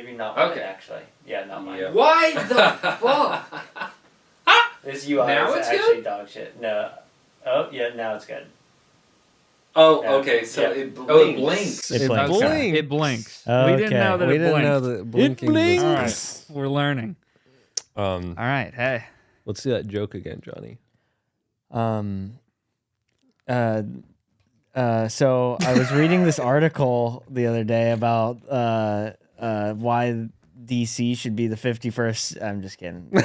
Maybe not mine, actually. Yeah, not mine. Yep. Why the fuck? This UI Now is it's actually good? dog shit. No. Oh, yeah, now it's good. Oh, Yeah. okay, so Yeah. it blinks. Oh, it blinks. It It blinks. blinks. It blinks. Okay. We didn't know that We it didn't blinked. know that blinking All was... right, we're learning. All right, hey. Let's see that joke again, Johnny. So I was reading this article the other day about why DC should be the 51st. I'm just kidding. That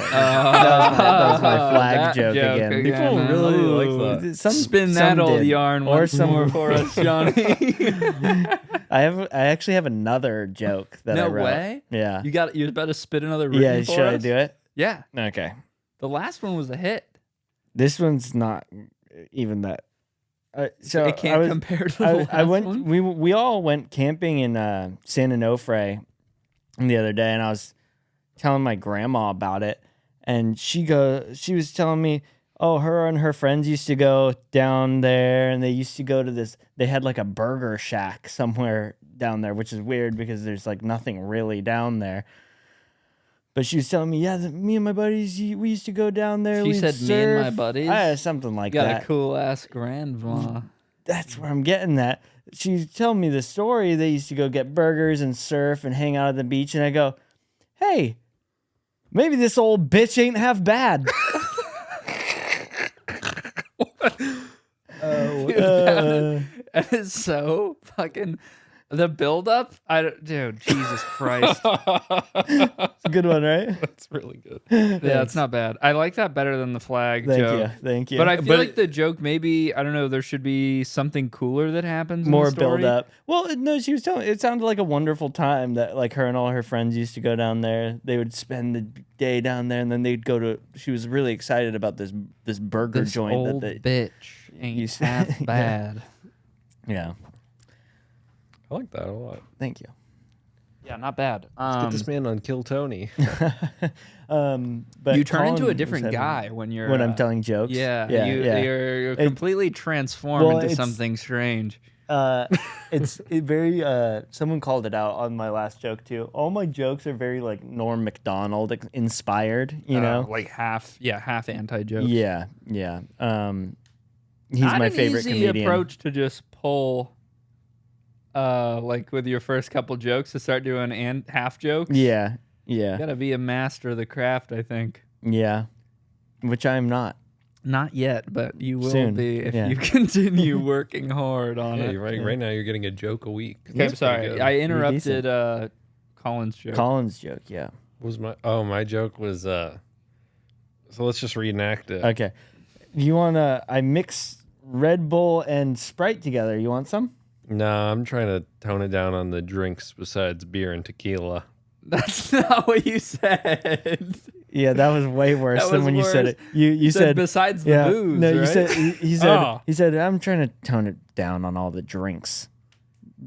was my flag That joke again. People really like that. Spin that old did. yarn Or once some- more for us, Johnny. I actually have another joke that I No wrote. way? Yeah. You're about to spit another written Yeah. for Should I us? do it? Yeah. Okay. The last one was a hit. This one's not even that. So It can't compare to the last I went. one? We all went camping in San Onofre the other day, and I was telling my grandma about it, and she was telling me, oh, her and her friends used to go down there, and they used to go to this. They had like a burger shack somewhere down there, which is weird because there's like nothing really down there. But she was telling me, yeah, me and my buddies, we used to go down there. She we'd said, "Me and my surf." buddies? Something like You got that. a cool ass grandma. That's where I'm getting that. She's telling me the story. They used to go get burgers and surf and hang out at the beach. And I go, hey, maybe this old bitch ain't half bad. That is so fucking. The buildup, dude, Jesus Christ. It's a good one, right? That's really good. Yeah, it's not bad. I like that better than the flag joke. Thank you. But I feel like the joke, maybe, I don't know, there should be something cooler that happens. more in the story. build up. Well, no, she was telling. It sounded like a wonderful time that like her and all her friends used to go down there. They would spend the day down there, and then they'd go to. She was really excited about this burger This joint old that bitch ain't used- half Yeah. bad. Yeah. I like that a lot. Thank you. Yeah, not bad. Get this man on Kill Tony. But You turn into Colin a was different having- guy when you're when I'm telling jokes. Yeah, yeah, yeah. You're completely transformed well, into it's- something strange. It very someone called it out on my last joke too. All my jokes are very like Norm Macdonald inspired, you know? Like half anti jokes. Yeah. He's Not my an favorite easy comedian. approach to just pull like with your first couple jokes to start doing and half jokes. Yeah. You gotta be a master of the craft, I think. Yeah. Which I'm not. Not yet, but you will Soon, be if yeah. you continue working hard on Yeah, it. you're right now you're getting a joke a week. Okay, I'm That's pretty sorry. good. I interrupted Colin's joke. Colin's joke, yeah. Was my joke was so let's just reenact it. Okay. You wanna I mix Red Bull and Sprite together. You want some? No, I'm trying to tone it down on the drinks besides beer and tequila. That's not what you said. Yeah, that was way worse That than was when you said worse. it. You said besides the booze, No, you right? said he said Oh. he said I'm trying to tone it down on all the drinks.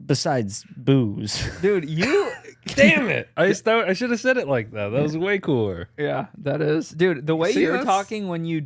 Besides booze. Dude, you Damn it! I should have said it like that. That was way cooler. Yeah, that is. Dude, the way See, you're that's- talking when you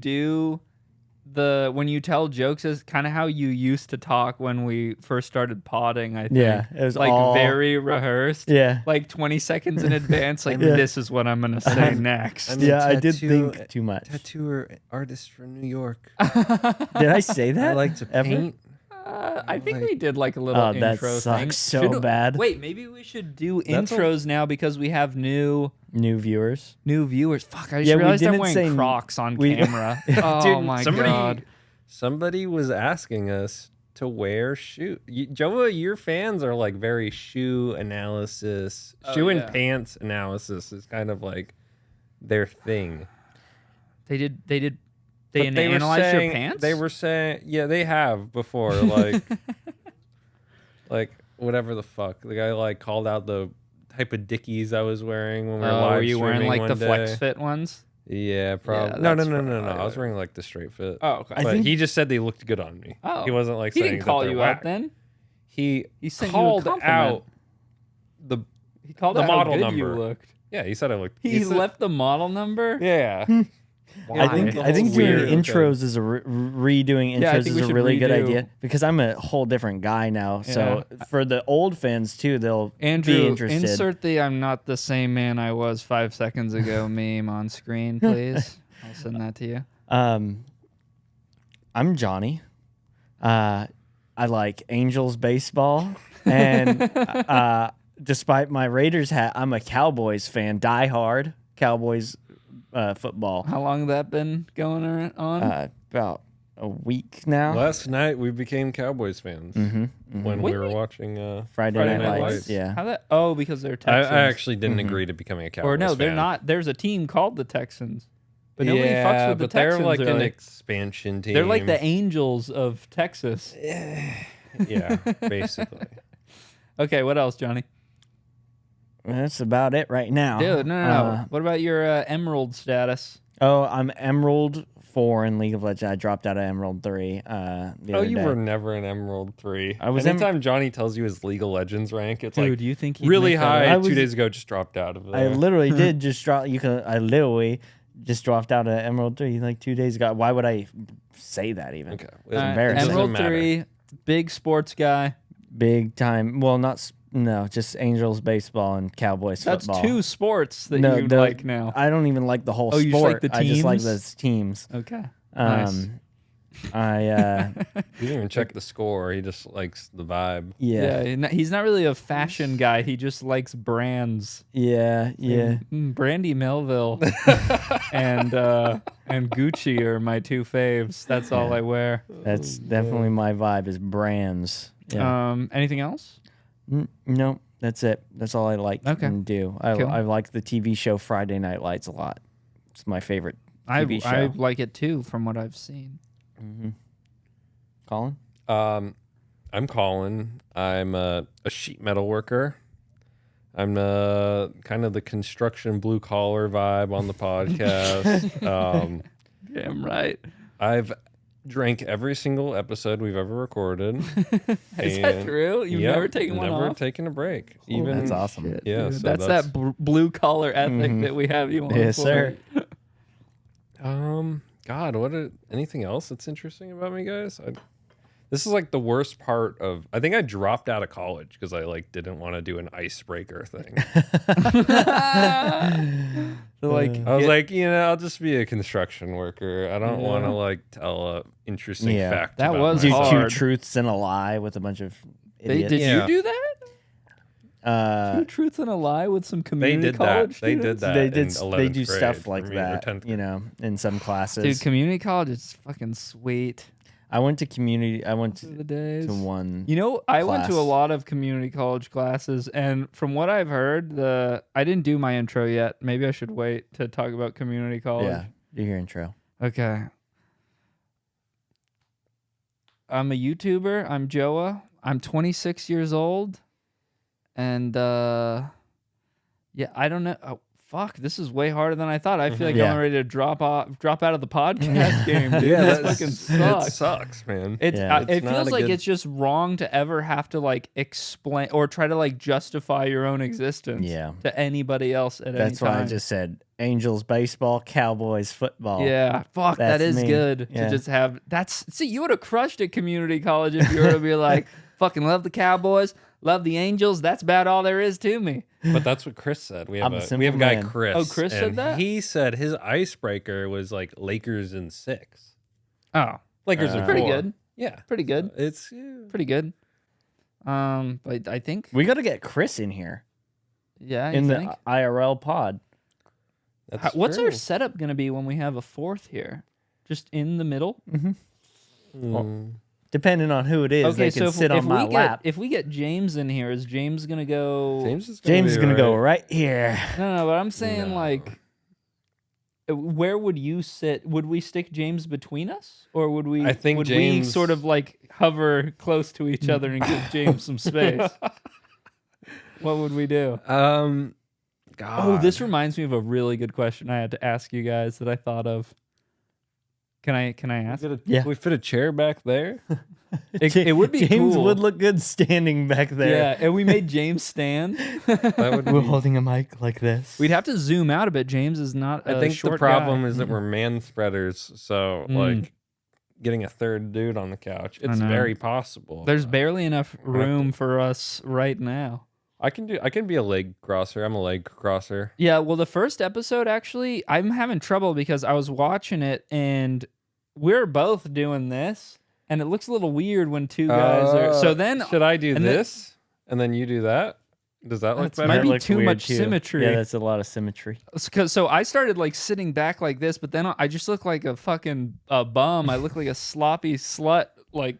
tell jokes is kind of how you used to talk when we first started podding, I think. Yeah, it was like all- very rehearsed. Yeah. Like 20 seconds in advance, like Yeah. this is what I'm going to say next. I'm a Yeah, I did tattoo- think too much. Tattooer artist from New York. Did I say that? I like to Ever? paint. I think we did like a little Oh, that intro sucks thing. so bad. Wait, maybe we should do That's a- intros now because we have new New viewers. Fuck, I just Yeah, we realized I'm didn't wearing say- Crocs on we- camera. Oh Dude, my god. Somebody was asking us to wear shoe. Joa, your fans are like very shoe analysis. Shoe yeah. and pants analysis is kind of like their thing. They But they were analyzed saying, your pants? They were saying, yeah, they have before, like, like whatever the fuck. The guy like called out the type of Dickies I was wearing when we were live were you wearing streaming like the one flex day. fit ones? Yeah, probably. Yeah, no. that's I was wearing like the straight fit. Oh, okay. I But think- he just said they looked good on me. Oh. He wasn't like He saying didn't call that they're you whack. out then. He sent you a called compliment. out the He called The out model how good you number. looked. yeah. He said I looked. He said- left the model number. Yeah. I think Why? I think It's doing weird. intros is redoing Yeah, I intros think is we a should really good redo. idea because I'm a whole different guy now. So for the old fans too, they'll Andrew, be interested. insert the "I'm not the same man I was 5 seconds ago" meme on screen, please. I'll send that to you. I'm Johnny. I like Angels baseball, and despite my Raiders hat, I'm a Cowboys fan. Die hard Cowboys football. How long that been going on? About a week now. Last night we became Cowboys fans when we were watching Friday Night Lights. Yeah. How that? Oh, because they're I Texans. actually didn't agree to becoming a Cowboys or no, fan. they're not. There's a team called the Texans, but nobody fucks with the but Texans. they're like an really. expansion team. They're like the Angels of Texas. Yeah, basically. Okay, what else, Johnny? That's about it right now. Dude, no. What about your Emerald status? Oh, I'm Emerald 4 in League of Legends. I dropped out of Emerald 3 the Oh, other you day. were never an Emerald 3. I was Anytime Johnny tells you his League of Legends rank, it's Dude, like do you think he'd really make that high. up? I was- 2 days ago, just dropped out of it. I literally did just drop. I literally just dropped out of Emerald 3 like 2 days ago. Why would I say that even? Okay. It's embarrassing. Emerald Doesn't matter. 3, big sports guy. Big time. Well, no, just Angels baseball and Cowboys That's football. 2 sports that No, you the- like now. I don't even like the whole Oh, sport. you just like the I just like teams? those teams. Okay. Nice. I He didn't even check the score. He just likes the vibe. yeah. He's not really a fashion guy. He just likes brands. Yeah. Brandy Melville and Gucci are my 2 faves. That's all I wear. That's definitely my vibe is brands. Yeah. Anything else? No, that's it. That's all I like Okay. and do. I like the TV show Friday Night Lights a lot. It's my favorite TV I show. like it too, from what I've seen. Colin? I'm Colin. I'm a sheet metal worker. I'm kind of the construction blue collar vibe on the podcast. Damn right. I've drank every single episode we've ever recorded. Is that true? You've Yep, never taken one never off? taken a break. Even That's awesome. Yeah, Dude, so that's that blue collar ethic that we have you on. Yes, for. sir. God, anything else that's interesting about me, guys? This is like the worst part of. I think I dropped out of college because I like didn't want to do an icebreaker thing. So, like, I was like, I'll just be a construction worker. I don't want to like tell a interesting Yeah. fact. That about was Do myself. hard. 2 truths and a lie with a bunch of did idiots. Yeah. you do that? 2 truths and a lie with some They community did that. college They students? did that. They in did. 11th They do grade stuff for like me, or that, 10th in some classes. Dude, community college is fucking sweet. I went to community. I went Those are the days. to one. You know, I went to a class. lot of community college classes, and from what I've heard, I didn't do my intro yet. Maybe I should wait to talk about community college. Yeah, do your intro. Okay. I'm a YouTuber. I'm Joa. I'm 26 years old, and yeah, I don't know. Oh, fuck, this is way harder than I thought. I feel like Yeah. I'm ready to drop out of the podcast game, dude. Yeah, This that's- fucking It sucks. sucks, man. It's Yeah. it It's not feels a like good- it's just wrong to ever have to like explain or try to like justify your own existence Yeah. to anybody else at That's any time. why I just said Angels baseball, Cowboys football. Yeah, fuck, that That's is me. good Yeah. to just have. See, you would have crushed at community college if you were to be like, fucking love the Cowboys, love the Angels. That's about all there is to me. But that's what Chris said. We have I'm a a simple guy man. Chris. Oh, Chris said and that? He said his icebreaker was like Lakers in 6. Oh, Lakers in pretty 4. good, Yeah, pretty good, it's pretty good. But I think, We got to get Chris in here yeah, you in think? the IRL pod. that's What's our true. setup gonna be when we have a 4th here? Just in the middle? Depending on who it is, Okay, they so can if, sit if on my we lap. if we get James in here, is James gonna go? James is James is be gonna go alright. right here. No, but I'm saying No. like, where would you sit? Would we stick James between us, or would we? I think would we James- sort of like hover close to each other and give James some space? What would we do? God. Oh, this reminds me of a really good question I had to ask you guys that I thought of. Can I ask? Yeah. We fit a chair back there. It would be James cool. would look good standing back there. Yeah, and we made James stand. That would We're be. holding a mic like this. We'd have to zoom out a bit. James is not a I think short the problem guy. is that we're man spreaders, so like getting a third dude on the couch, it's know. very possible. There's barely enough room for us right now. I can be a leg crosser. I'm a leg crosser. Yeah, well, the first episode, actually, I'm having trouble because I was watching it and we're both doing this, and it looks a little weird when two guys are. So then, should I do and then- this and then you do that? Does that look That's better? might That be looks too weird, much too. symmetry. Yeah, that's a lot of symmetry. So I started like sitting back like this, but then I just look like a fucking bum. I look like a sloppy slut, like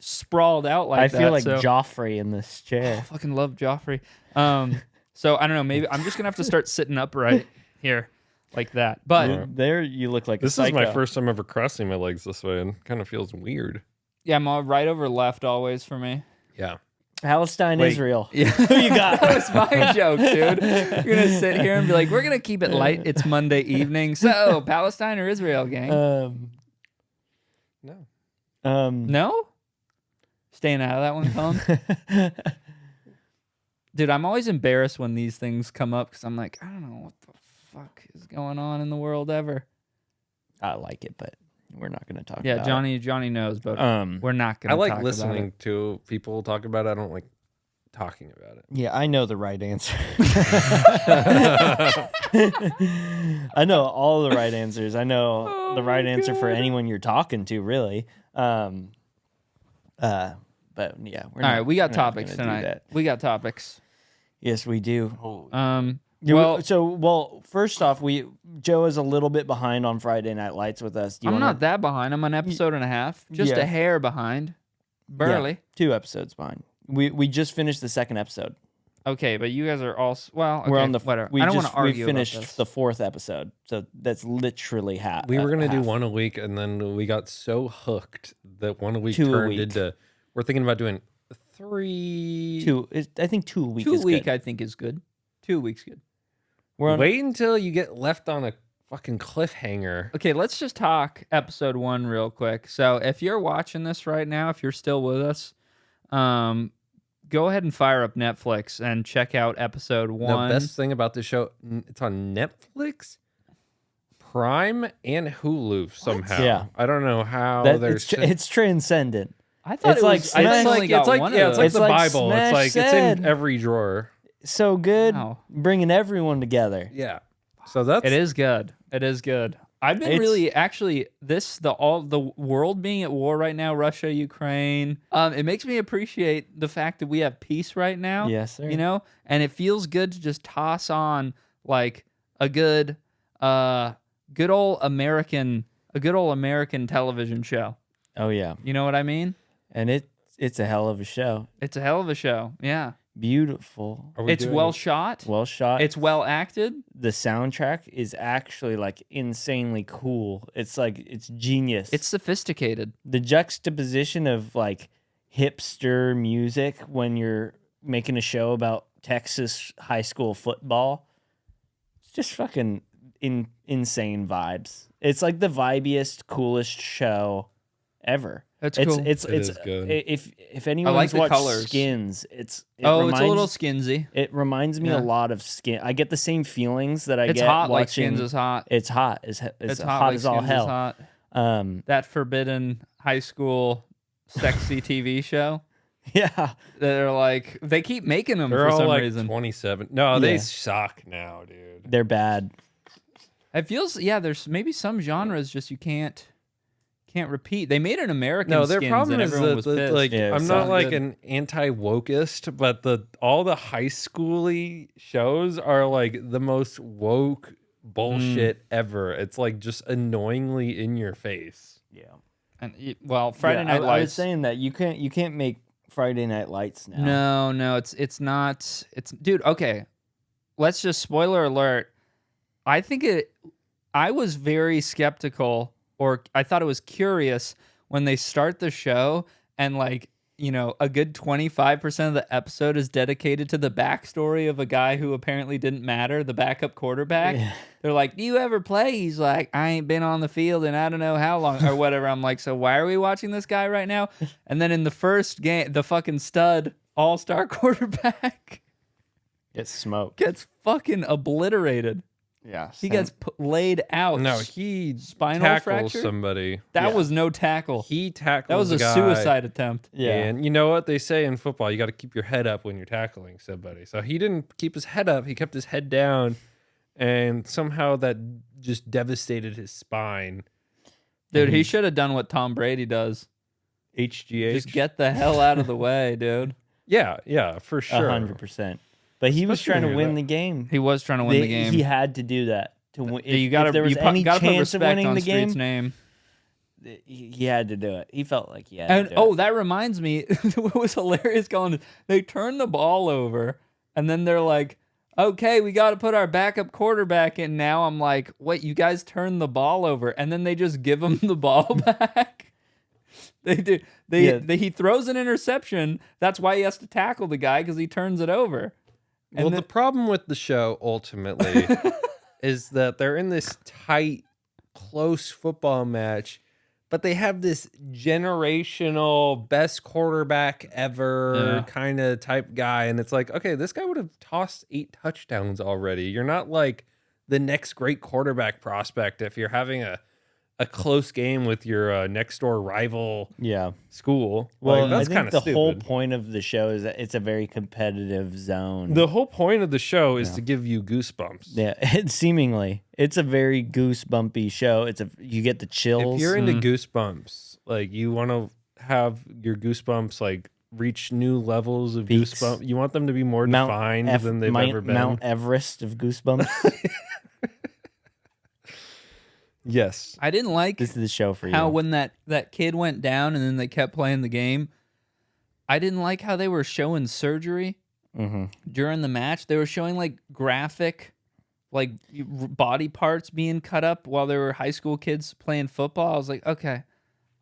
sprawled out like I that. feel like so. Joffrey in this I chair. fucking love Joffrey. So I don't know. Maybe I'm just gonna have to start sitting upright here, like that. But There you look like This a is my psycho. first time ever crossing my legs this way, and kind of feels weird. yeah, I'm all right over left always for me. Yeah. Palestine, Wait. Israel. Yeah, Who you got? that was my joke, dude. You're gonna sit here and be like, "We're gonna keep it light. It's Monday evening, so Palestine or Israel, gang." No. No, staying out of that one, Colin. Dude, I'm always embarrassed when these things come up because I'm like, I don't know what the fuck is going on in the world ever. I like it, but we're not going to talk Yeah, about Johnny knows, but it. we're not gonna. I like talk listening About to people talk about it. I don't like talking about it. Yeah, I know the right answer. I know all the right answers. I know Oh the right my answer for God. anyone you're talking to, really. But yeah, we're it. All right, we got we're not topics gonna do tonight. that. We got topics. Yes, we do. Well, First off, Joe is a little bit behind on Friday Night Lights with us. Do you I'm wanna- not that behind. I'm an episode and a half, just Yeah. a hair behind, barely. Yeah, 2 episodes behind. We just finished the second episode. Okay, but you guys are all well. Okay, We're on the whatever. We I don't just want to argue. we finished about this. the 4th episode, so that's literally half. We were gonna do half. one a week, and then we got so hooked that one a week 2 a turned week. into. We're thinking about doing 3. 2. I think 2 a week. 2 is week, good. I think, is good. 2 weeks good. We're on, Wait until you get left on a fucking cliffhanger. Okay, let's just talk episode 1 real quick. So if you're watching this right now, if you're still with us, go ahead and fire up Netflix and check out episode 1. The best thing about the show, it's on Netflix, Prime, and Hulu somehow. Yeah. I don't know how that, there's. it's transcendent. I thought it's it like was. Smash- I it's only got one yeah, of it's those. like It's the like Bible. Smash It's like it's said. in every drawer. So good, Wow. bringing everyone together. Yeah. So that's It is good. It is good. I've been It's- really actually the world being at war right now, Russia, Ukraine. It makes me appreciate the fact that we have peace right now. Yes, sir. You know, and it feels good to just toss on like a good old American television show. Oh yeah, You know what I mean? and it's a hell of a show. It's a hell of a show. Yeah. Beautiful, Are we It's doing- well shot. well shot. It's well acted. The soundtrack is actually like insanely cool. It's like it's genius. It's sophisticated. the juxtaposition of like hipster music when you're making a show about Texas high school football. It's just fucking insane vibes. It's like the vibiest, coolest show ever. That's It's cool. it's It it's is good. if anyone's like the watched colors. Skins, it Oh, reminds, it's a little skinsy. It reminds me Yeah. a lot of Skin. I get the same feelings that I It's get hot like watching. Skins is hot. It's hot. It's It's hot, like as all Skins is hell. hot. That forbidden high school sexy TV show. Yeah. They're like they keep making them They're for all some like reason. 27. No, they Yeah. suck now, dude. They're bad. It feels there's maybe some genres just you can't repeat. They made an American No, their Skins problem and is everyone that was the, pissed. like Yeah, I'm it's not not like good. an anti-wokeist, but all the high schooly shows are like the most woke bullshit ever. It's like just annoyingly in your face. Yeah. And Friday Night I was Lights. saying that you can't make Friday Night Lights now. No, it's not. It's dude. Okay, let's just spoiler alert. I was very skeptical, or I thought it was curious when they start the show and like a good 25% of the episode is dedicated to the backstory of a guy who apparently didn't matter, the backup quarterback. Yeah. They're like, do you ever play? He's like, I ain't been on the field in I don't know how long or whatever. I'm like, so why are we watching this guy right now? And then in the first game, the fucking stud all-star quarterback Gets smoked. gets fucking obliterated. Yeah. He gets laid out. No, he Spinal tackles fracture? somebody. That was no tackle. He tackles That was a guy. suicide attempt. Yeah. And you know what they say in football? You got to keep your head up when you're tackling somebody. So he didn't keep his head up. He kept his head down. And somehow that just devastated his spine. Dude, he should have done what Tom Brady does. HGH. Just get the hell out of the way, dude. Yeah, for sure. 100%. But he was Especially trying to when win you're the game. He was trying to win the game. He had to do that to win. If, you gotta, if there was you any gotta put chance of respect winning on the Street's game, name. he had to do it. He felt like he had And to do it. that reminds me, what was hilarious going, they turn the ball over and then they're like, okay, we got to put our backup quarterback in now. I'm like, wait, you guys turned the ball over, and then they just give him the ball back. They do. He throws an interception. That's why he has to tackle the guy, because he turns it over. And Well, the problem with the show ultimately is that they're in this tight, close football match, but they have this generational best quarterback ever kind of type guy. And it's like, okay, this guy would have tossed 8 touchdowns already. You're not like the next great quarterback prospect if you're having a close game with your next door rival school. Well, Like, that's I kind think of the stupid. whole point of the show is that it's a very competitive zone. The whole point of the show is to give you goosebumps. Yeah, seemingly it's a very goosebumpy show. You get the chills. If you're into goosebumps, like you want to have your goosebumps like reach new levels of Peaks. goosebumps, you want them to be more defined than they've ever been. Mount Everest of goosebumps. Yes. I didn't like This is the show for you. how when that kid went down and then they kept playing the game, I didn't like how they were showing surgery during the match. They were showing like graphic, like body parts being cut up while there were high school kids playing football. I was like, okay.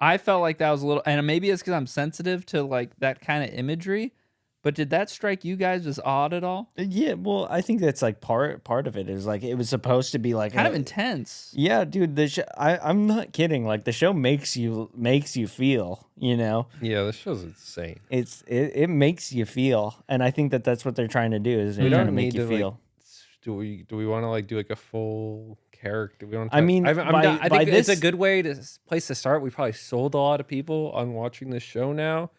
I felt like that was a little, and maybe it's because I'm sensitive to like that kind of imagery. But did that strike you guys as odd at all? Yeah, well, I think that's like part of it is like it was supposed to be like Kind of intense. Yeah, dude. I'm not kidding. Like the show makes you feel. You know, Yeah, this show's insane. it makes you feel, and I think that's what they're trying to do is they're We trying to don't make need you to feel. like, do we want to like do like a full character? We want. I mean, I by think it's a this- good place to start. We probably sold a lot of people on watching this show now.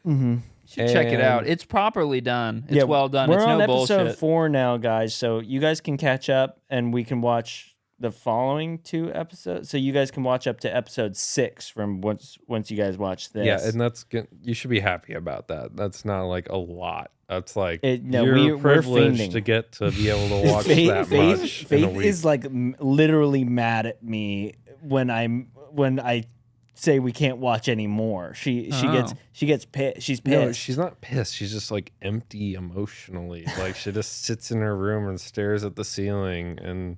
Should check it out. And- It's properly done. It's well done. We're It's on no episode bullshit. 4 now, guys. So you guys can catch up, and we can watch the following 2 episodes. So you guys can watch up to episode 6 from once you guys watch this. Yeah, and that's good. You should be happy about that. That's not like a lot. That's like No, you're we're privileged fiending. to get to be able to watch that much in a Faith week. is like literally mad at me when I say we can't watch anymore. She gets pissed. She's pissed. No, she's not pissed. She's just like empty emotionally. Like she just sits in her room and stares at the ceiling, and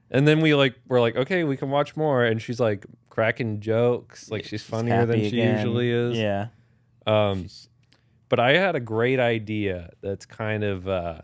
then we're like, okay, we can watch more, and she's like cracking jokes, like she's funnier than happy she again. usually is. Yeah. But I had a great idea that's kind of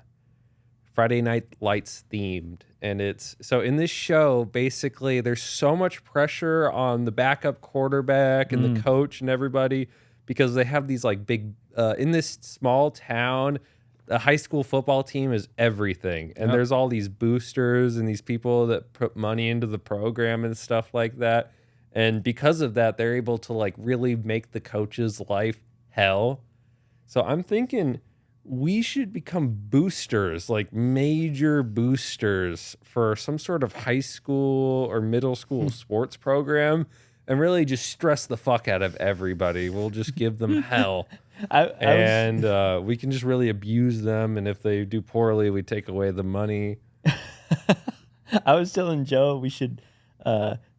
Friday Night Lights themed. And it's so in this show, basically, there's so much pressure on the backup quarterback and the coach and everybody because they have these like big, in this small town, the high school football team is everything. And there's all these boosters and these people that put money into the program and stuff like that. And because of that, they're able to like really make the coach's life hell. So I'm thinking we should become boosters, like major boosters for some sort of high school or middle school sports program and really just stress the fuck out of everybody. We'll just give them hell. We can just really abuse them. And if they do poorly, we take away the money. I was telling Joe we should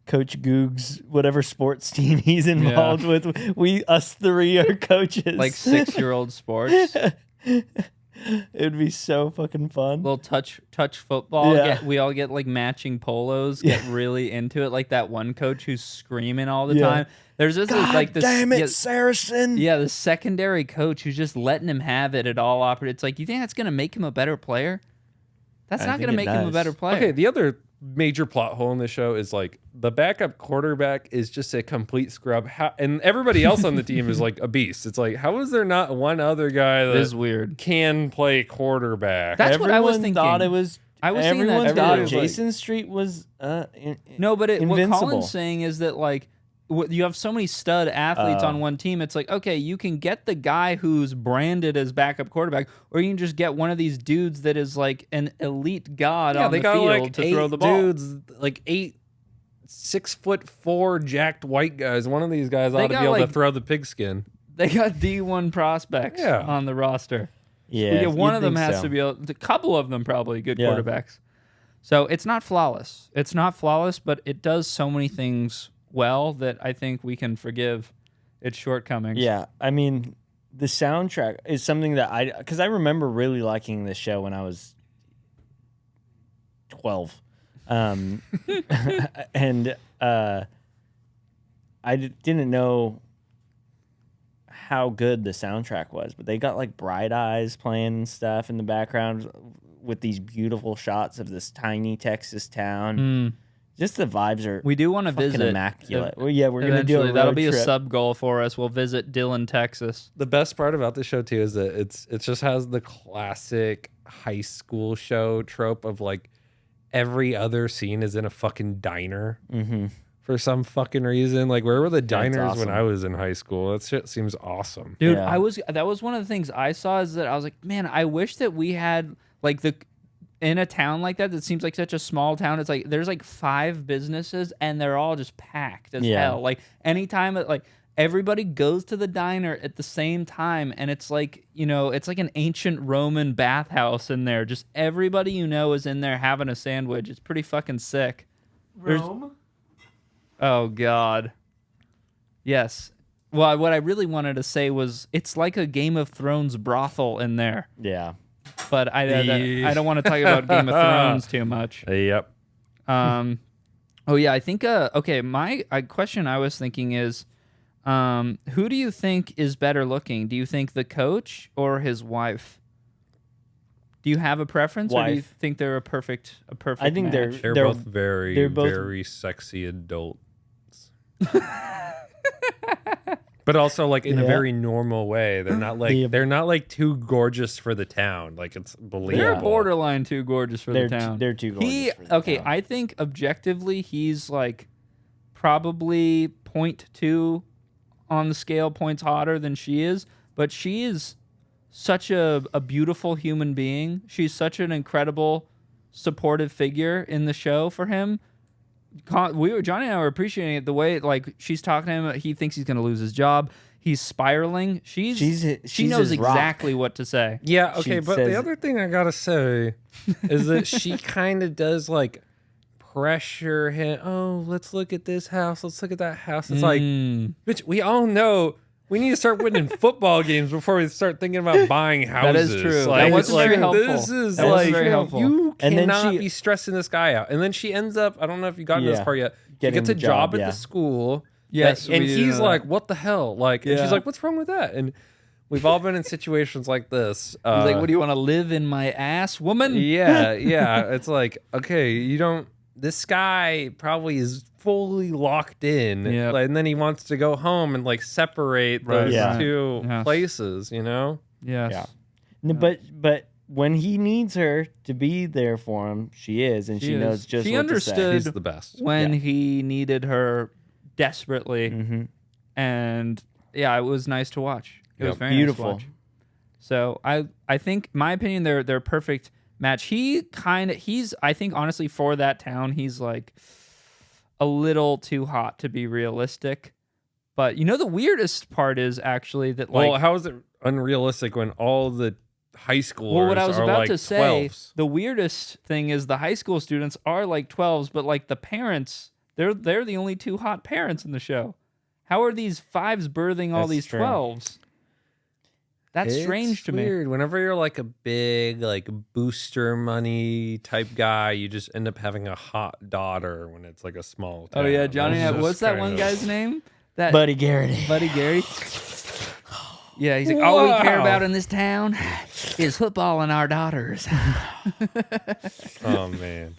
coach Goog's whatever sports team he's involved with. Us 3 are coaches. Like 6-year-old sports. It would be so fucking fun. Little touch football. Yeah. We all get like matching polos. Get really into it. Like that one coach who's screaming all the Yeah. time. There's just God like this. damn it, yeah, Saracen. yeah, the secondary coach who's just letting him have it at all operates. It's like, you think that's gonna make him a better player? That's I not think gonna it make him a does. better player. Okay, the other major plot hole in the show is like the backup quarterback is just a complete scrub, and everybody else on the team is like a beast. It's like, how is there not one other guy It is that weird. can play quarterback? That's what I was Everyone thought thinking. it was. I was thinking that everyone too. thought Everybody's Jason Street was No, but what invincible. Colin's saying is that like you have so many stud athletes on one team. It's like, okay, you can get the guy who's branded as backup quarterback, or you can just get one of these dudes that is like an elite god on they the got field like to eight throw the ball. dudes, like 6'4" jacked white guys. One of these guys They ought to be got, able to like- throw the pigskin. They got D1 prospects Yeah. on the roster. Yeah, One you'd of them think has so. to be a couple of them probably good Yeah. quarterbacks. So it's not flawless. It's not flawless, but it does so many things well that I think we can forgive its shortcomings. Yeah, I mean, the soundtrack is something that because I remember really liking this show when I was 12, and didn't know how good the soundtrack was, but they got like Bright Eyes playing and stuff in the background with these beautiful shots of this tiny Texas town. Mm. Just the vibes are We do want to fucking visit. immaculate. Well, yeah, we're gonna do a Eventually, road that'll be trip. a sub goal for us. We'll visit Dillon, Texas. The best part about the show too is that it just has the classic high school show trope of like every other scene is in a fucking diner Mm-hmm. for some fucking reason. Like, where were the diners when awesome. I was in high school? That shit seems awesome. Dude, Yeah. that was one of the things I saw is that I was like, man, I wish that we had like in a town like that seems like such a small town. It's like there's like 5 businesses and they're all just packed as Yeah. hell. Like anytime like everybody goes to the diner at the same time, and it's like, it's like an ancient Roman bathhouse in there. Just everybody is in there having a sandwich. It's pretty fucking sick. Rome? Oh God. Yes. Well, what I really wanted to say was it's like a Game of Thrones brothel in there. Yeah. But I don't want to talk about Game of Thrones too much. Yep. Oh yeah, I think okay, my question I was thinking is who do you think is better looking? Do you think the coach or his wife? Do you have a preference, or do you Wife. think they're a perfect I think match? They're both very, they're both- very sexy adults. But also like in a Yeah. very normal way. They're not like The- they're not like too gorgeous for the town. Like, it's believable. They're borderline too gorgeous for the town. They're too gorgeous. He for the okay. town. I think objectively he's like probably 0.2 on the scale, points hotter than she is. But she is such a beautiful human being. She's such an incredible supportive figure in the show for him. Johnny and I were appreciating it the way like she's talking to him. He thinks he's gonna lose his job. He's spiraling. She She's knows his rock. exactly what to say. Yeah, okay, She but says- the other thing I gotta say is that she kind of does like pressure him. Oh, let's look at this house. Let's look at that house. It's like, bitch, we all know we need to start winning football games before we start thinking about buying houses. That is true. Like, That wasn't like, very helpful. This is That wasn't like very helpful. you And then cannot she- be stressing this guy out. And then she ends up. I don't know if you got to this Yeah. part yet. She Getting gets a the job job, at yeah. the school. Yes, and we do he's know like, that. "What the hell?" Like, and Yeah. she's like, "What's wrong with that?" And we've all been in situations like this. He's like, what do you want to live in my ass, woman? Yeah, yeah. It's like, okay, you don't. This guy probably is fully locked in, Yep. like, and then he wants to go home and like separate Right, those Yeah. two Yes. places. You know? Yes. Yeah. But when he needs her to be there for him, she is, and She she is. knows just She what to say. understood. He's the best. When Yeah. he needed her desperately, Mhm. and yeah, it was nice to watch. It was Yep. very Beautiful. nice to watch. So I think, my opinion, they're a perfect match. He's I think honestly for that town, he's like a little too hot to be realistic. But the weirdest part is actually that like Well, how is it unrealistic when all the high schoolers Well, what I was are about like to say, 12s? the weirdest thing is the high school students are like 12s, but like the parents, they're the only 2 hot parents in the show. How are these 5s birthing all That's these true. 12s? That's It's strange to weird. me. Whenever you're like a big like booster money type guy, you just end up having a hot daughter when it's like a small town. Oh yeah, Johnny. That's What's just that kind one of- guy's name? That Buddy Garrity. Buddy Gary. Yeah, he's like, all we care Wow. about in this town is football and our daughters. Oh man.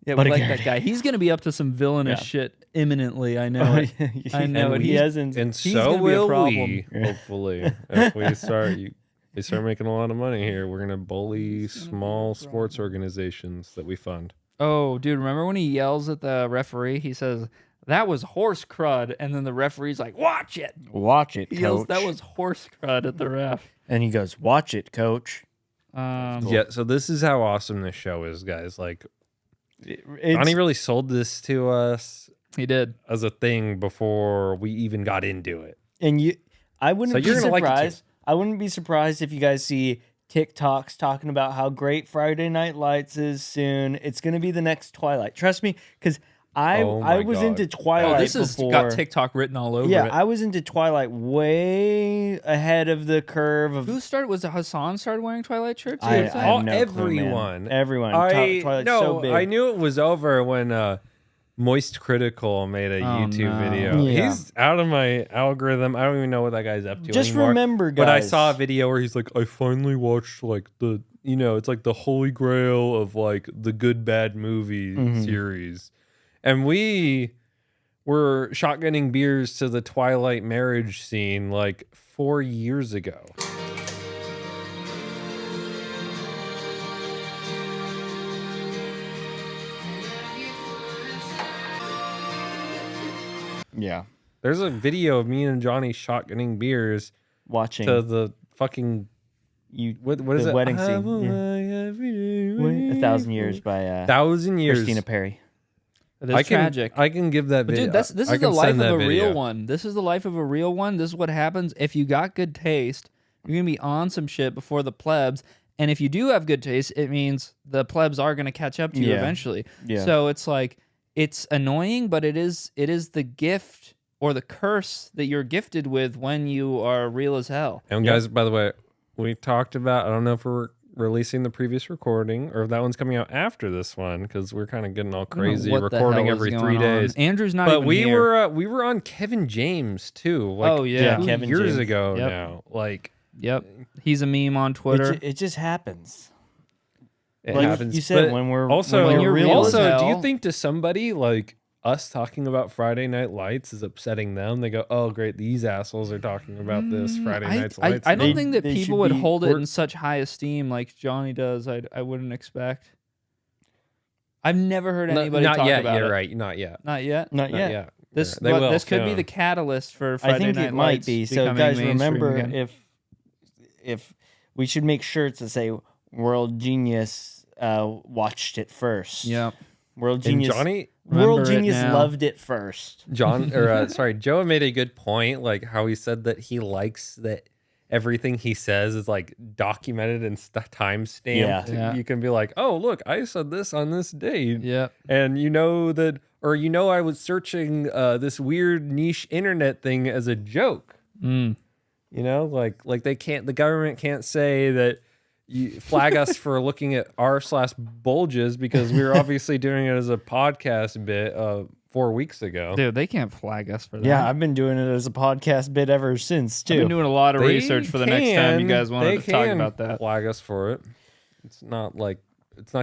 Yeah, we Buddy like Garrity. that guy. He's gonna be up to some villainous Yeah. shit imminently. I know it. I know and it. he He's- hasn't. And He's so gonna be a will problem. we, hopefully. If we start making a lot of money here, we're gonna bully small sports organizations that we fund. Oh, dude, remember when he yells at the referee? He says, "That was horse crud," and then the referee's like, "Watch it." Watch it, He coach. yells, "That was horse crud" at the ref. And he goes, "Watch it, coach." Yeah, so this is how awesome this show is, guys. Like It's, Johnny really sold this to us He did. as a thing before we even got into it. and I wouldn't So be you're gonna like it too. surprised. I wouldn't be surprised if you guys see TikToks talking about how great Friday Night Lights is soon. It's going to be the next Twilight. Trust me, because I Oh my was God. into Twilight Oh, this has before. got TikTok written all over Yeah, it. I was into Twilight way ahead of the curve of. Who started? Was it Hassan started wearing Twilight shirts? I Was that- have no clue, man. everyone. Everyone. Twilight's no, so big. I knew it was over when Moist Critical made a Oh, YouTube no. video. Yeah. He's out of my algorithm. I don't even know what that guy's up to Just anymore. remember, But I guys. saw a video where he's like, I finally watched like it's like the holy grail of like the good bad movie Mhm. series. And we were shotgunning beers to the Twilight marriage scene like 4 years ago. Yeah, There's a video of me and Johnny shotgunning beers watching to the fucking you. what is the it? wedding I scene, will yeah. lie every day 1,000 Years by 1,000 years. Christina Perry. It is I can, tragic. I can give that But video. dude, this I is can the life send of that a video. real one. This is the life of a real one. This is what happens if you got good taste. You're gonna be on some shit before the plebs, and if you do have good taste, it means the plebs are gonna catch up to you Yeah. eventually. Yeah. So it's like it's annoying, but it is the gift or the curse that you're gifted with when you are real as hell. And guys, by the way, we talked about, I don't know if we're releasing the previous recording or if that one's coming out after this one because we're kind of getting all I don't know crazy what the recording hell is every going 3 on. days. Andrew's not But even we here. we were on Kevin James too. Like Oh, yeah. 2 Kevin years James. ago Yep. now. Like Yep, he's a meme on Twitter. It just happens. it Like happens. you said, But when we're also, when you're real as also, do you hell- think to somebody like us talking about Friday Night Lights is upsetting them? They go, "Oh, great, these assholes are talking about this Friday Night's Lights." I don't They- think that they people should would be- hold it we're- in such high esteem like Johnny does. I wouldn't expect. I've never heard anybody not talk yet. about You're it. right. Not yet. Not yet. not Not yet. yet. This They will this could be soon. the catalyst for Friday I think Night it might Lights be. So becoming guys, mainstream remember again. if we should make sure to say World Genius watched it first. Yeah. World And Genius. Johnny, World Remember it Genius now. loved it first. Joe made a good point. Like how he said that he likes that everything he says is like documented and time stamped. Yeah. You can be like, oh, look, I said this on this date. Yeah. And you know that, or I was searching this weird niche internet thing as a joke. Mm. You know, like the government can't say that you flag us for looking at r/bulges because we were obviously doing it as a podcast bit 4 weeks ago. Dude, they can't flag us for that. Yeah, I've been doing it as a podcast bit ever since I've been too. doing a lot of They research for the next time you can- guys wanted they to talk can about that. Flag us for it. It's not going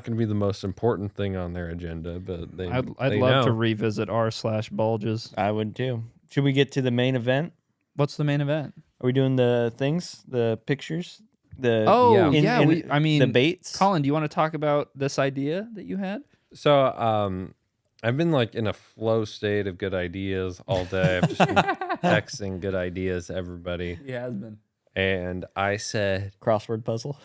to be the most important thing on their agenda, but I'd they love to know. revisit r/bulges. I would too. Should we get to the main event? What's the main event? Are we doing the things, the pictures, the Oh, yeah. yeah. I mean, the baits? Colin, do you want to talk about this idea that you had? So, I've been like in a flow state of good ideas all day. I've just been texting good ideas to everybody. He has been. And I said, Crossword puzzle.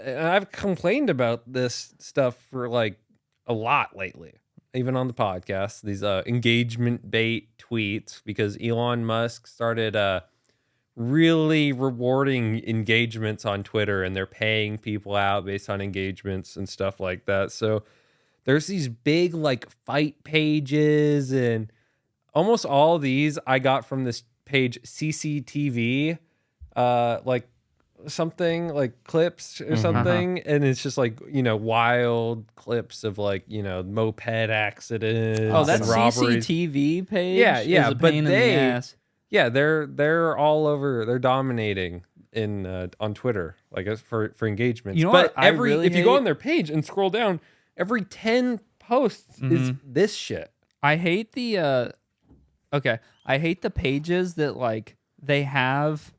and I've complained about this stuff for like a lot lately, even on the podcast, these engagement bait tweets, because Elon Musk started really rewarding engagements on Twitter, and they're paying people out based on engagements and stuff like that. So there's these big like fight pages, and almost all these I got from this page CCTV, like something like clips or something, and it's just like wild clips of like moped accidents Oh, that and robberies. CCTV page. Yeah, is a but pain in the ass. yeah, they're all over. They're dominating in on Twitter, like for engagements. You know but what I really if you go hate? on their page and scroll down, every 10 posts is this shit. I hate the I hate the pages that like they have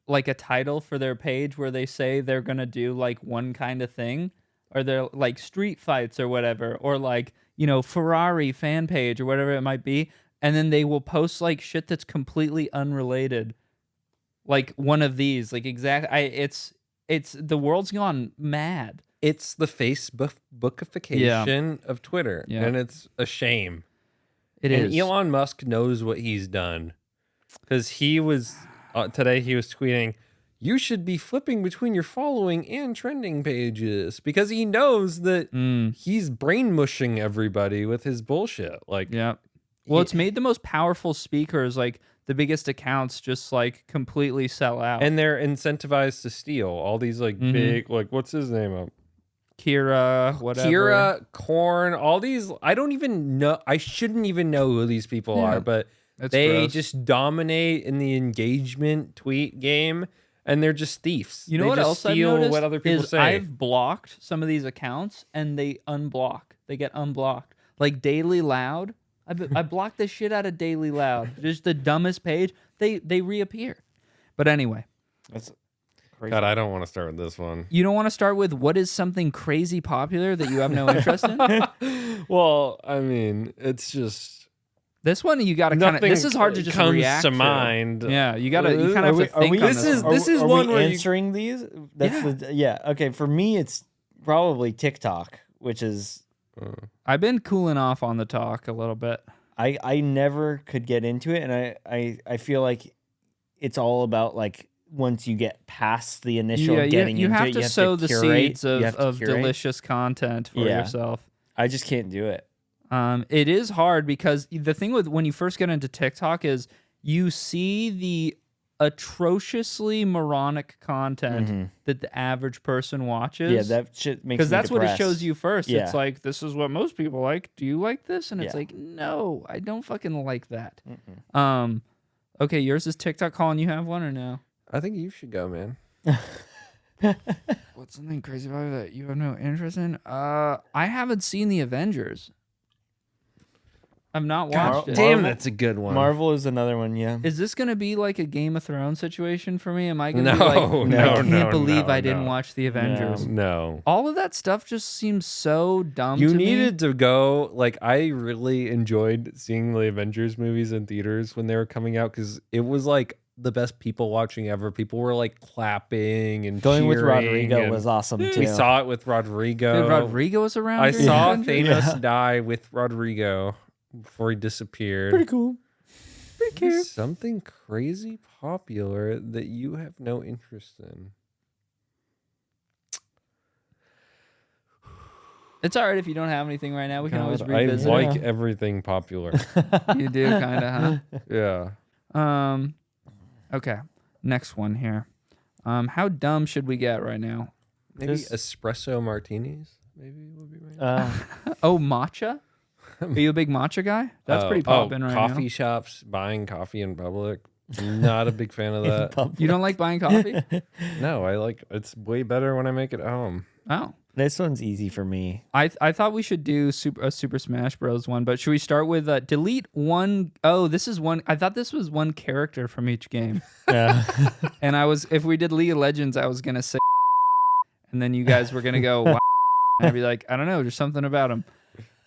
like a title for their page where they say they're gonna do like one kind of thing, or they're like street fights or whatever, or like Ferrari fan page or whatever it might be, and then they will post like shit that's completely unrelated, like one of these, like it's the world's gone mad. It's the Facebookification of Twitter, and it's a shame. It and is. Elon Musk knows what he's done, because he was today he was tweeting, "You should be flipping between your following and trending pages," because he knows that he's brain mushing everybody with his bullshit. Like, yeah. Well, it's made the most powerful speakers, like the biggest accounts, just like completely sell out. and they're incentivized to steal all these like big, like what's his name? Kira, whatever. Kira, Korn, all these. I don't even know. I shouldn't even know who these people are, but they gross. just dominate in the engagement tweet game, and they're just thieves. You know They what just else I've steal noticed what other people is say. I've blocked some of these accounts and they unblock. They get unblocked. Like Daily Loud. I blocked the shit out of Daily Loud. Just the dumbest page. They reappear. But anyway. That's crazy. God, I don't want to start with this one. You don't want to start with what is something crazy popular that you have no interest in? Well, I mean, it's just This one you got to kind of. This is hard to just comes react to mind. Yeah, you kind of have to think on This is one. this is are one we where you answering these? That's okay. For me, it's probably TikTok, which is I've been cooling off on the talk a little bit. I never could get into it, and I feel like it's all about like once you get past the initial getting you into have it, to you have sow to the curate, seeds you have to of curate. delicious content for yourself. I just can't do it. It is hard because the thing with when you first get into TikTok is you see the atrociously moronic content that the average person watches. Yeah, that shit makes me because that's what it depressed. shows you first. Yeah. It's like, this is what most people like. Do you like this? And it's Yeah. like, no, I don't fucking like that. Okay, yours is TikTok. Colin, you have one or no? I think you should go, man. What's something crazy about it that you have no interest in? I haven't seen the Avengers. I've not watched it. Damn, that's a good one. Marvel is another one. Yeah. Is this gonna be like a Game of Thrones situation for me? Am I gonna No, be like, no, I can't no, believe no, I didn't no. watch the Avengers? No. All of that stuff just seems so dumb You to needed to go. Like, I really enjoyed seeing the Avengers movies in theaters when they were coming out, because it was like the best people watching ever. People were like clapping and Going with cheering, Rodrigo and was awesome too. We saw it with Rodrigo. Dude, Rodrigo was around. I during saw the Avengers? Thanos die with Rodrigo before he disappeared. Pretty cool. Pretty cute. Something crazy popular that you have no interest in. It's all right if you don't have anything right now. We can always I revisit like it. everything popular. You do kind of, Yeah. huh? Okay, next one here. How dumb should we get right now? Maybe Just- espresso martinis. Maybe would be right. Oh, matcha? Are you a big matcha guy? That's pretty poppin' right coffee now. shops, buying coffee in public. Not a big fan of that. You don't like buying coffee? No, I like it's way better when I make it at home. Oh. This one's easy for me. I thought we should do a Super Smash Bros. One, but should we start with delete one? Oh, this is one. I thought this was one character from each game. Yeah. And if we did League of Legends, I was going to say, and then you guys were going to go, wow. And I'd be like, I don't know, there's something about him.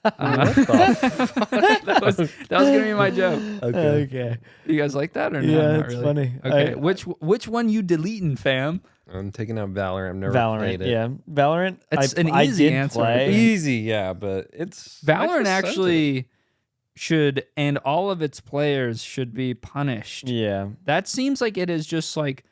that was going to be my joke. Okay. You guys like that or no? Yeah, Not it's really? funny. Okay, which one you deleting, fam? I'm taking out Valorant. I've never Valorant. played it. Yeah. Valorant. It's an I easy did answer. play. Easy, yeah, but it's I Valorant just sent it. actually should, and all of its players should be punished. Yeah. That seems like it has just like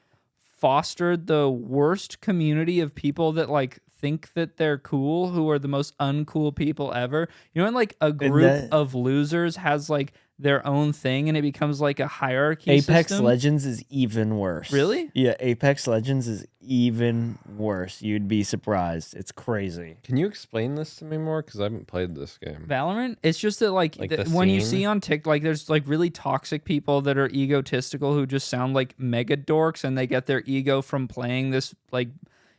fostered the worst community of people that like think that they're cool who are the most uncool people ever. You know, when like a group of losers has like their own thing and it becomes like a hierarchy Apex system. Legends is even worse. Really? Yeah, Apex Legends is even worse. You'd be surprised. It's crazy. Can you explain this to me more? Because I haven't played this game. Valorant, it's just that like the when you scene? see on TikTok, like there's like really toxic people that are egotistical who just sound like mega dorks, and they get their ego from playing this like,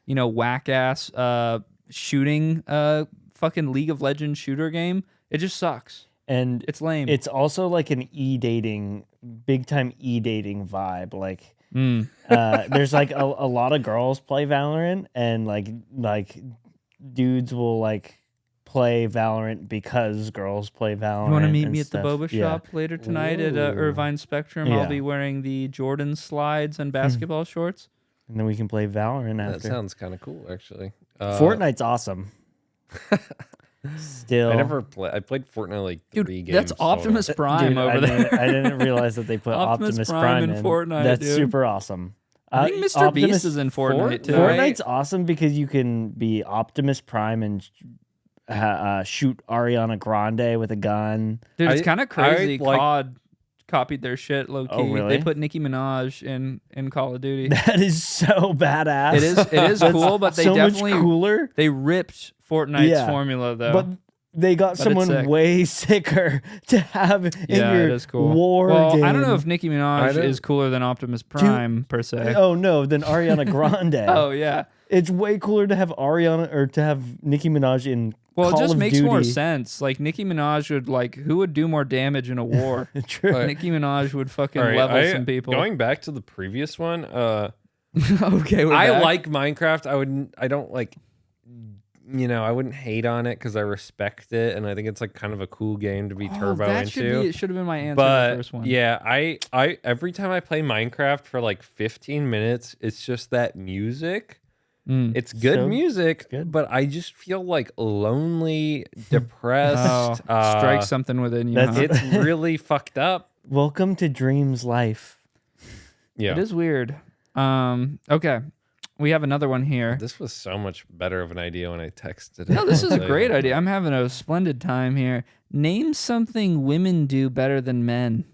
you know, whack ass shooting fucking League of Legends shooter game. It just sucks. And It's lame. it's also like an e-dating, big time e-dating vibe. Like there's like a lot of girls play Valorant, and like dudes will like play Valorant because girls play Valorant. You want to meet and me at the stuff. boba Yeah. shop later tonight at Ooh. Irvine Spectrum? Yeah. I'll be wearing the Jordan slides and basketball shorts. And then we can play Valorant That after. sounds kind of cool, actually. Fortnite's awesome. Still, I never played. I played Fortnite like Dude, 3 games. that's Optimus Prime Dude, over there. I didn't realize that they put Optimus Optimus Prime Prime in in Fortnite, That's dude. super awesome. I think Mr. Beast is in Fortnite too. Fortnite's awesome because you can be Optimus Prime and shoot Ariana Grande with a gun. Dude, it's I- kind of crazy. I like- COD copied their shit low key. Oh, really? They put Nicki Minaj in Call of Duty. That is so badass. It is cool, but they so definitely much cooler. they ripped Fortnite's Yeah. formula though. But they got But it's someone sick. way sicker to have in yeah, your it is cool. war well, game. I don't know if Nicki I Minaj don't- is cooler than Optimus Prime per se. Oh no, then Ariana Grande. Oh yeah. It's way cooler to have Ariana or to have Nicki Minaj in Well, Call it just of makes Duty. more sense. Like Nicki Minaj would like who would do more damage in a war? True. Right. Nicki Minaj would fucking All right, level some people. Going back to the previous one, okay, we're I back. like Minecraft. I don't like, you know, I wouldn't hate on it because I respect it, and I think it's like kind of a cool game to be turbo that into. It should have been my answer to But the first one. yeah, I every time I play Minecraft for like 15 minutes, it's just that music. Mm. It's good So, music, good. but I just feel like lonely, depressed. Strike something within you. that's Huh? It's really fucked up. Welcome to Dream's life. Yeah, It is weird. Okay, we have another one here. this was so much better of an idea when I texted it. No, this is a So, great idea. I'm having a splendid time here. Name something women do better than men.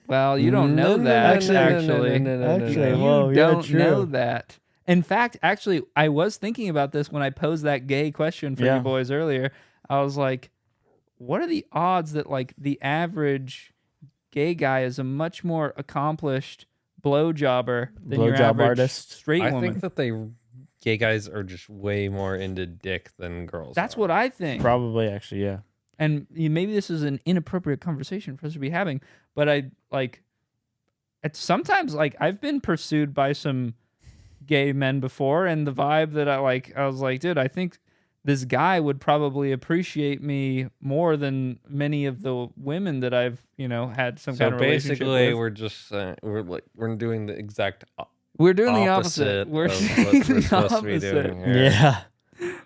Well, you don't know that, actually. Actually, You whoa, yeah, don't true. know that. In fact, actually, I was thinking about this when I posed that gay question for Yeah. you boys earlier. I was like, what are the odds that like the average gay guy is a much more accomplished blowjobber than your Blowjob average artist? straight I woman? think that gay guys are just way more into dick than girls. That's are. what I think. Probably, actually, yeah. And maybe this is an inappropriate conversation for us to be having, but I like it's sometimes like I've been pursued by some gay men before, and the vibe that I was like, dude, I think this guy would probably appreciate me more than many of the women that I've, you know, had some So kind of relationship basically, with. we're just we're doing the exact We're doing the opposite. opposite We're of saying what we're the supposed to be opposite. doing here. Yeah.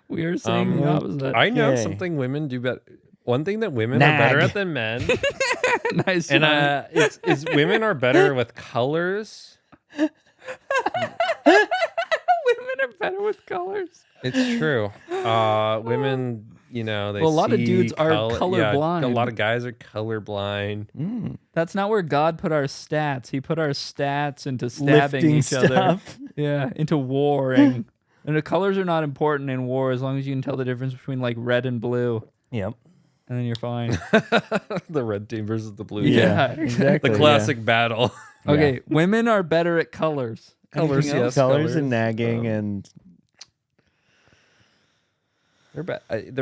We are saying the opposite. I know Okay. something women do better. One thing that women are better Nag. at than men, Nice. and Johnny. is women are better with colors. Women are better with colors. It's true. Women, you know, they Well, a lot of see dudes are yeah, colorblind. a lot of guys are colorblind. That's not where God put our stats. He put our stats into stabbing Lifting each other. stuff. Yeah, into warring. And the colors are not important in war as long as you can tell the difference between like red and blue, Yep. and then you're fine. The red team versus the blue Yeah, team. exactly. The classic battle. Okay, women are better at colors. Colors, Anything else? yes. Colors and Colors, nagging and They're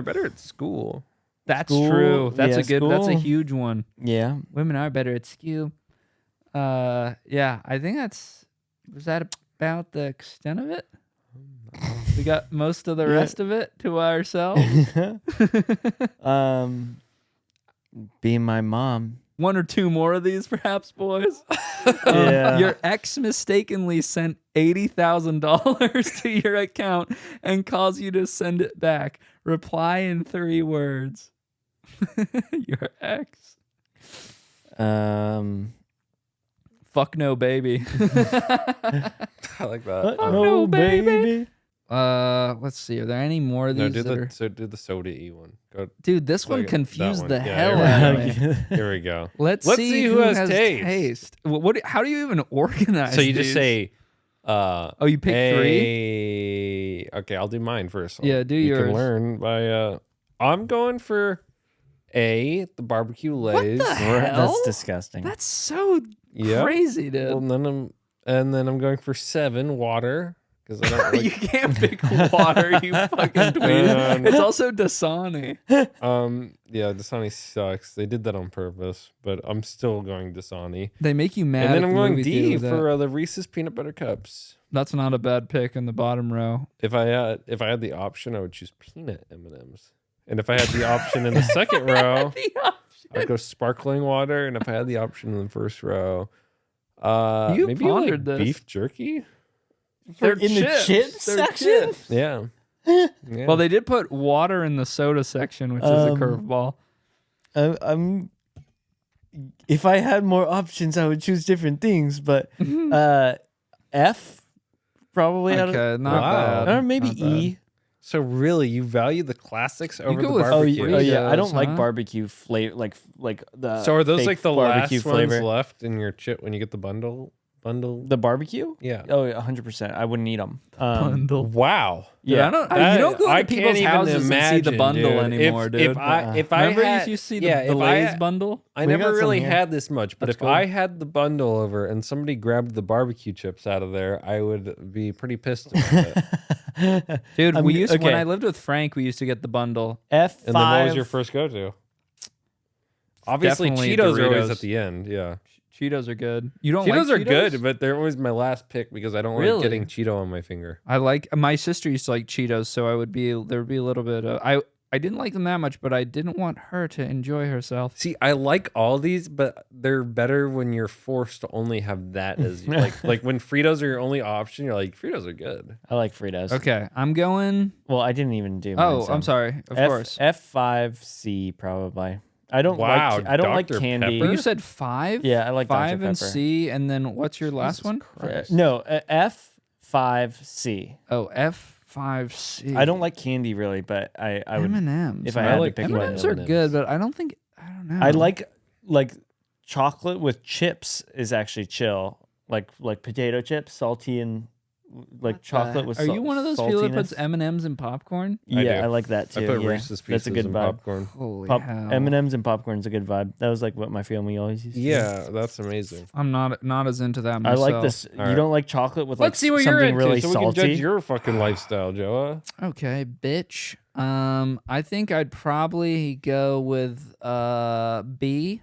better at school. That's School, true. That's yeah, a good. That's a school. huge one. yeah. Women are better at skew. Yeah, I think was that about the extent of it? We got most of the rest of it to ourselves. Being my mom. One or two more of these, perhaps, boys. Yeah. Your ex mistakenly sent $80,000 to your account and calls you to send it back. Reply in 3 words. Your ex. Fuck no, baby. I like that. What? No, baby. Let's see. Are there any more of No, these? do the soda-y one. Go. Dude, this one That confused one. the Yeah, hell here out we of go. me. Here we go. Let's Let's see see who who has taste. What? How do you even organize? So you just these? say, Oh, you pick three. Okay, I'll do mine first. Yeah, do you yours. can learn by. I'm going for A, the barbecue lays. the hell? That's disgusting. That's so Yep. crazy, dude. Well, then I'm going for 7, water, because I don't You like. can't pick water, you fucking tweet. It's also Dasani. Yeah, Dasani sucks. They did that on purpose, but I'm still going Dasani. They make you mad. And then at I'm the going movie D theater with that. for the Reese's peanut butter cups. That's not a bad pick in the bottom row. If I had the option, I would choose peanut M&Ms. And if I had the option in the second row, I'd go sparkling water. And if I had the option in the first row, You maybe pondered like this. beef jerky. They're in the chips They're section? chips. Yeah. Yeah. Well, they did put water in the soda section, which is a curveball. I'm. If I had more options, I would choose different things. But F, probably. Okay, not Wow. bad. Or maybe Not bad. E. So really, you value the classics over go the with- Oh, barbecue. yeah. I don't Fritos, like huh? barbecue flavor, like the. So are those fake like the barbecue last flavor? ones left in your chip when you get the bundle? The barbecue? Yeah. Oh, 100%. I wouldn't eat them. Bundle. Wow. Dude, Yeah. I don't. you don't go I to people's can't even houses and see the imagine, bundle dude. anymore, dude. If I Remember, had, you used to see the, yeah, the if I Lay's had- bundle. I We never got some really here. had this much, but That's if cool. I had the bundle over and somebody grabbed the barbecue chips out of there, I would be pretty pissed about it. Dude, I'm- we used when okay. I lived with Frank, we used to get the bundle. F5. And then what was your first go-to? Obviously, Definitely Cheetos are always Doritos. at the end. Yeah, Cheetos are good. You don't Cheetos like are good, but they're always my last pick because I don't Really? like getting Cheeto on my finger. I like my sister used to like Cheetos, so there would be a little bit of I didn't like them that much, but I didn't want her to enjoy herself. See, I like all these, but they're better when you're forced to only have that as like when Fritos are your only option. You're like, Fritos are good. I like Fritos. Okay, I'm going. Well, I didn't even do mine. Oh, so. I'm sorry. Of course. F5C probably. I don't Wow, like. I don't like Dr. candy. Pepper? You said 5. Yeah, I like Dr. 5 and Pepper. C, and then what's your last one? No, F5C. Oh, F5C. I don't like candy really, but I would. M&M's. if I I had like to pick one. M&M's are M&Ms. good, but I don't know. I like chocolate with chips is actually chill. Like potato chips, salty and like chocolate with. Are you one of those people that puts saltiness. M&M's in popcorn? I Yeah, do. I like that too. I put yeah. Reese's Pieces That's a good in vibe. popcorn. Holy hell. M&M's and popcorn's a good vibe. That was like what my family always used to do. Yeah, that's amazing. I'm not as into that I myself. like this. All You right. don't like chocolate with like Let's see what something you're into, really so we salty. can judge your fucking lifestyle, Joa. Okay, bitch. I think I'd probably go with B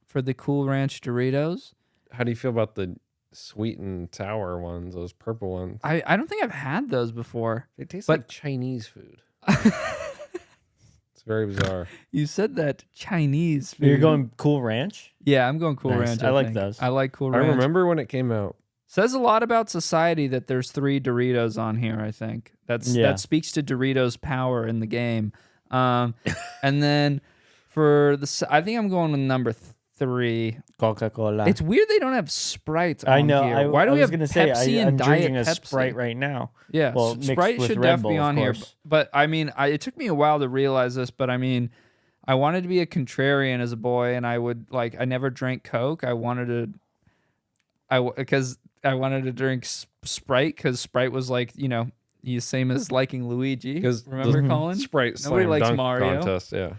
for the Cool Ranch Doritos. How do you feel about the sweet and sour ones? Those purple ones. I don't think I've had those before. They taste but- like Chinese food. It's very bizarre. You said that Chinese food. You're going Cool Ranch? Yeah, I'm going Cool Nice. Ranch. I like think. those. I like Cool I Ranch. remember when it came out. Says a lot about society that there's 3 Doritos on here, I think. Yeah. That speaks to Doritos' power in the game. And then for I think I'm going with number 3. Coca-Cola. It's weird they don't have Sprite on I know. here. Why do I we was have gonna say Pepsi I'm and Diet drinking a Pepsi? Sprite right now. Yeah, Well, mixed Sprite with should Red definitely be Bull, of on here. course. But I mean, it took me a while to realize this, but I mean, I wanted to be a contrarian as a boy, and I never drank Coke. I wanted to drink Sprite because Sprite was like, the same as liking Luigi. Because Remember, Colin? Sprite Nobody slam likes dunk Mario. contest. Yeah.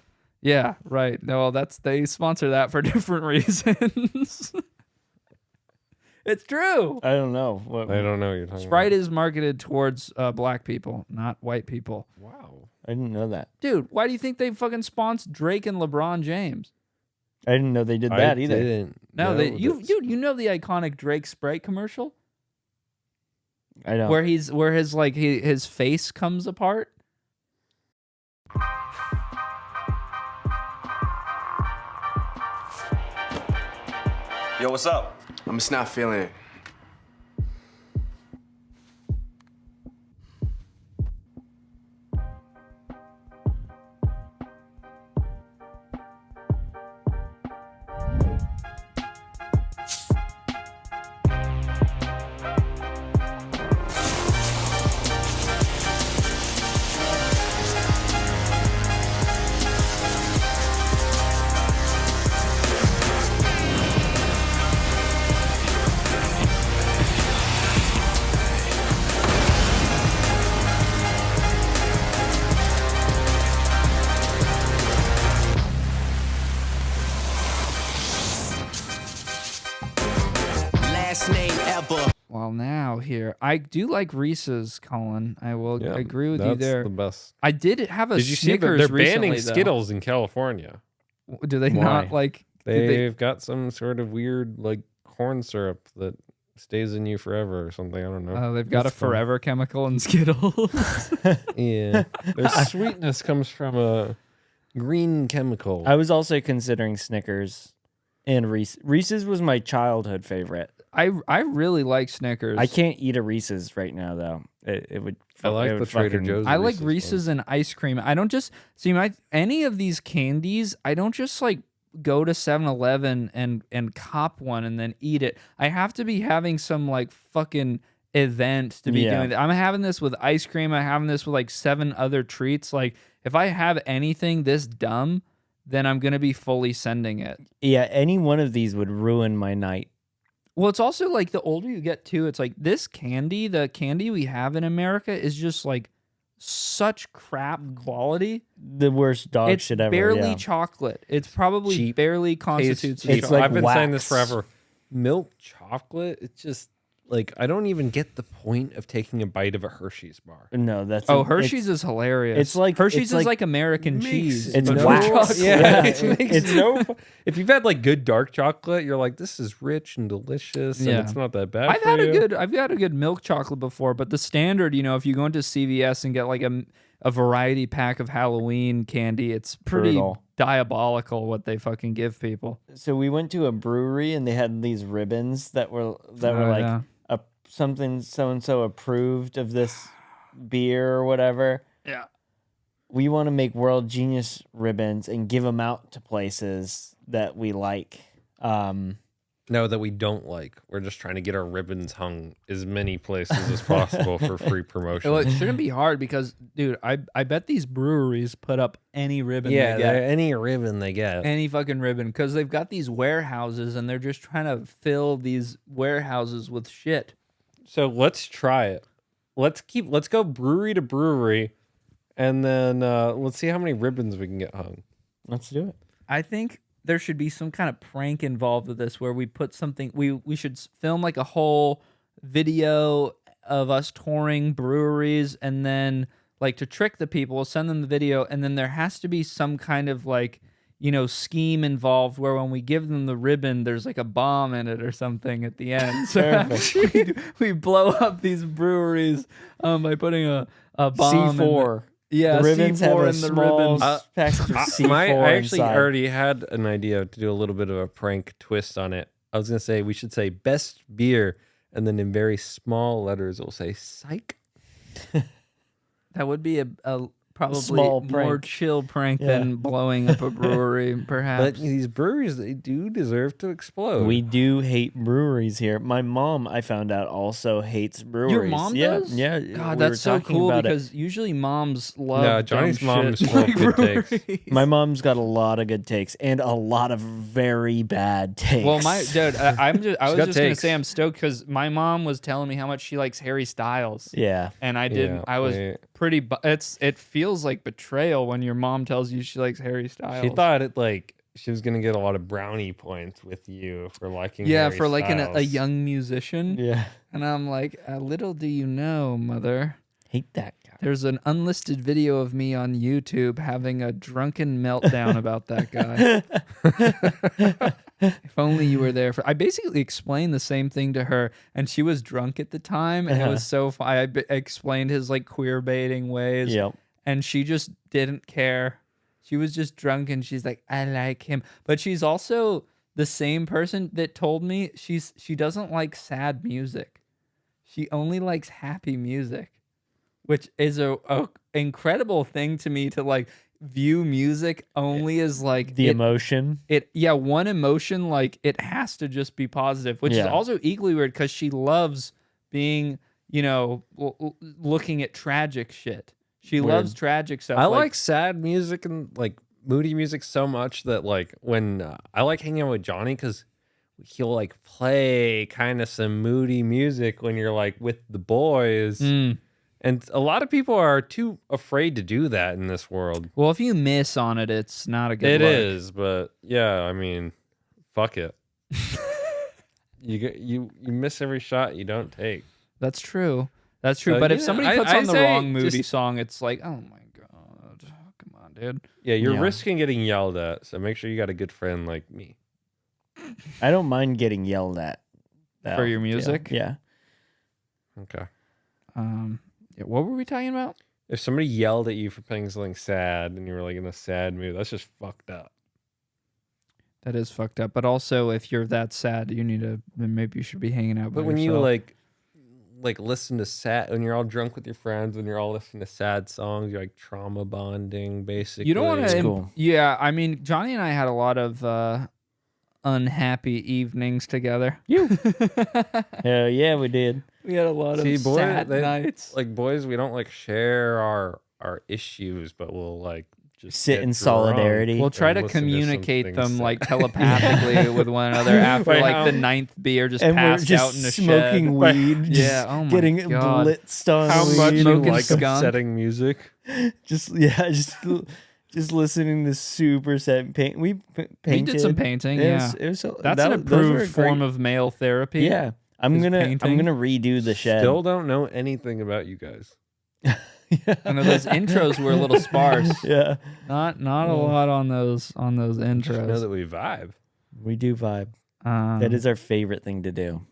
Yeah, right. No, they sponsor that for different reasons. It's true. I don't know. What, I don't know what you're talking Sprite about. is marketed towards black people, not white people. Wow. I didn't know that. Dude, why do you think they fucking sponsored Drake and LeBron James? I didn't know they did that either. Didn't No, know that- you know the iconic Drake Sprite commercial I don't. where his face comes apart. Yo, what's up? I'm just not feeling it. here. I do like Reese's, Colin. I will Yeah, agree with you that's there. the best. I did have a Did you see that Snickers they're recently, banning though. Skittles in California? Do they Why? not like? did They've got some sort of weird like corn syrup that stays in you forever or something. I don't know. They've got That's a fun. forever chemical in Skittles. Yeah, their sweetness comes from a green chemical. I was also considering Snickers and Reese's was my childhood favorite. I really like Snickers. I can't eat a Reese's right now though. It would. I like it the would Trader fucking- Joe's. I like ones. Reese's and ice cream. I don't just see any of these candies. I don't just like go to 7-Eleven and cop one and then eat it. I have to be having some like fucking event to be Yeah. doing that. I'm having this with ice cream. I'm having this with like 7 other treats. Like if I have anything this dumb, then I'm gonna be fully sending it. Yeah, any one of these would ruin my night. Well, it's also like the older you get too, it's like this candy, the candy we have in America is just like such crap quality. The worst dog It's shit ever. barely yeah. chocolate. It's probably Cheap. barely constitutes of It's chocolate. like I've been saying this wax. forever. Milk chocolate. It's just like I don't even get the point of taking a bite of a Hershey's bar. No, that's Oh, it's- Hershey's is hilarious. it's like- Hershey's it's is like- like American Makes cheese. It's but no- for wax. chocolate. Yeah, Yeah. it makes It's- no. If you've had like good dark chocolate, you're like, this is rich and delicious, Yeah. and it's not that bad. I've for had you. I've had a good milk chocolate before, but the standard, if you go into CVS and get like a variety pack of Halloween candy, it's pretty Brutal. diabolical what they fucking give people. So we went to a brewery and they had these ribbons that were Oh, like yeah. something so and so approved of this beer or whatever. Yeah. We want to make world genius ribbons and give them out to places that we like. No, that we don't like. We're just trying to get our ribbons hung as many places as possible for free promotion. Well, it shouldn't be hard because, dude, I bet these breweries put up any ribbon yeah, they get. any ribbon they get. Any fucking ribbon, because they've got these warehouses and they're just trying to fill these warehouses with shit. So let's try it. Let's go brewery to brewery, and then let's see how many ribbons we can get hung. Let's do it. I think there should be some kind of prank involved with this where we put something, we should film like a whole video of us touring breweries, and then like to trick the people, send them the video, and then there has to be some kind of like, scheme involved where when we give them the ribbon, there's like a bomb in it or something at the end. So we blow up these breweries by putting a bomb. C4. Yeah, The ribbons C4 have a in the small ribbons. package of C4 I actually inside. already had an idea to do a little bit of a prank twist on it. I was gonna say we should say best beer, and then in very small letters we'll say psych. That would be a probably Small more prank. chill prank Yeah. than blowing up a brewery, But perhaps. these breweries, they do deserve to explode. We do hate breweries here. My mom, I found out, also hates breweries. Your mom yeah, does? Yeah, God, we were that's so talking cool about it. because usually moms love. Yeah, Johnny's dumb mom shit is full of like good takes. breweries. My mom's got a lot of good takes and a lot of very bad takes. Well, my dude, I was got just gonna takes. say I'm stoked because my mom was telling me how much she likes Harry Styles, yeah, and I didn't. Yeah, I was wait. pretty. It feels like betrayal when your mom tells you she likes Harry Styles. She thought she was gonna get a lot of brownie points with you for liking. yeah, Harry for like a Styles. young musician. yeah. And I'm like, little do you know, mother. Hate that guy. There's an unlisted video of me on YouTube having a drunken meltdown about that guy. If only you were there. I basically explained the same thing to her, and she was drunk at the time, and it was so fun. I explained his like queer baiting ways, Yep. and she just didn't care. She was just drunk, and she's like, I like him. But she's also the same person that told me she doesn't like sad music. She only likes happy music, which is a incredible thing to me to like view music only as like The emotion. one emotion, like it has to just be positive, which is Yeah. also equally weird because she loves being, looking at tragic shit. She Weird. loves tragic stuff. I like sad music and like moody music so much that like when I like hanging out with Johnny because he'll like play kind of some moody music when you're like with the boys. And a lot of people are too afraid to do that in this world. Well, if you miss on it, it's not a good It look. is, but yeah, I mean, fuck it. You miss every shot you don't take. That's true. That's true. So, but if yeah, somebody puts on the say wrong moody just- song, it's like, oh my god, come on, dude. Yeah, you're Yeah. risking getting yelled at, so make sure you got a good friend like me. I don't mind getting yelled at. though. For your music? Yeah. Okay. Yeah, what were we talking about? If somebody yelled at you for playing something sad and you were like in a sad mood, that's just fucked up. That is fucked up. But also, if you're that sad, you need to. Then maybe you should be hanging out. But by when you yourself. like listen to sad, when you're all drunk with your friends, when you're all listening to sad songs, you're like trauma bonding, basically. you don't want to. cool. Yeah, I mean, Johnny and I had a lot of unhappy evenings together. Hell yeah, we did. We had a lot See, of boy, sad they- nights. Like boys, we don't like share our issues, but we'll like just Sit get in drunk solidarity. We'll try and to listen communicate something them sad. like telepathically with one another after Wait, like how- the 9th beer, just And we're passed just out in the smoking shed. weed. Yeah, Just oh my getting God. blitzed on How weed. much you Smoking like skunk. upsetting music? Just just listening to super sad paint. We painted. We did some painting. It Yeah, was, it was so, that's that, an those were approved great- form of male therapy. Yeah, I'm is gonna painting. redo the shed. Still don't know anything about you guys. I know those intros were a little sparse. Yeah, Not a lot on those Just know intros. that we vibe. we do vibe. Um, That is our favorite thing to do.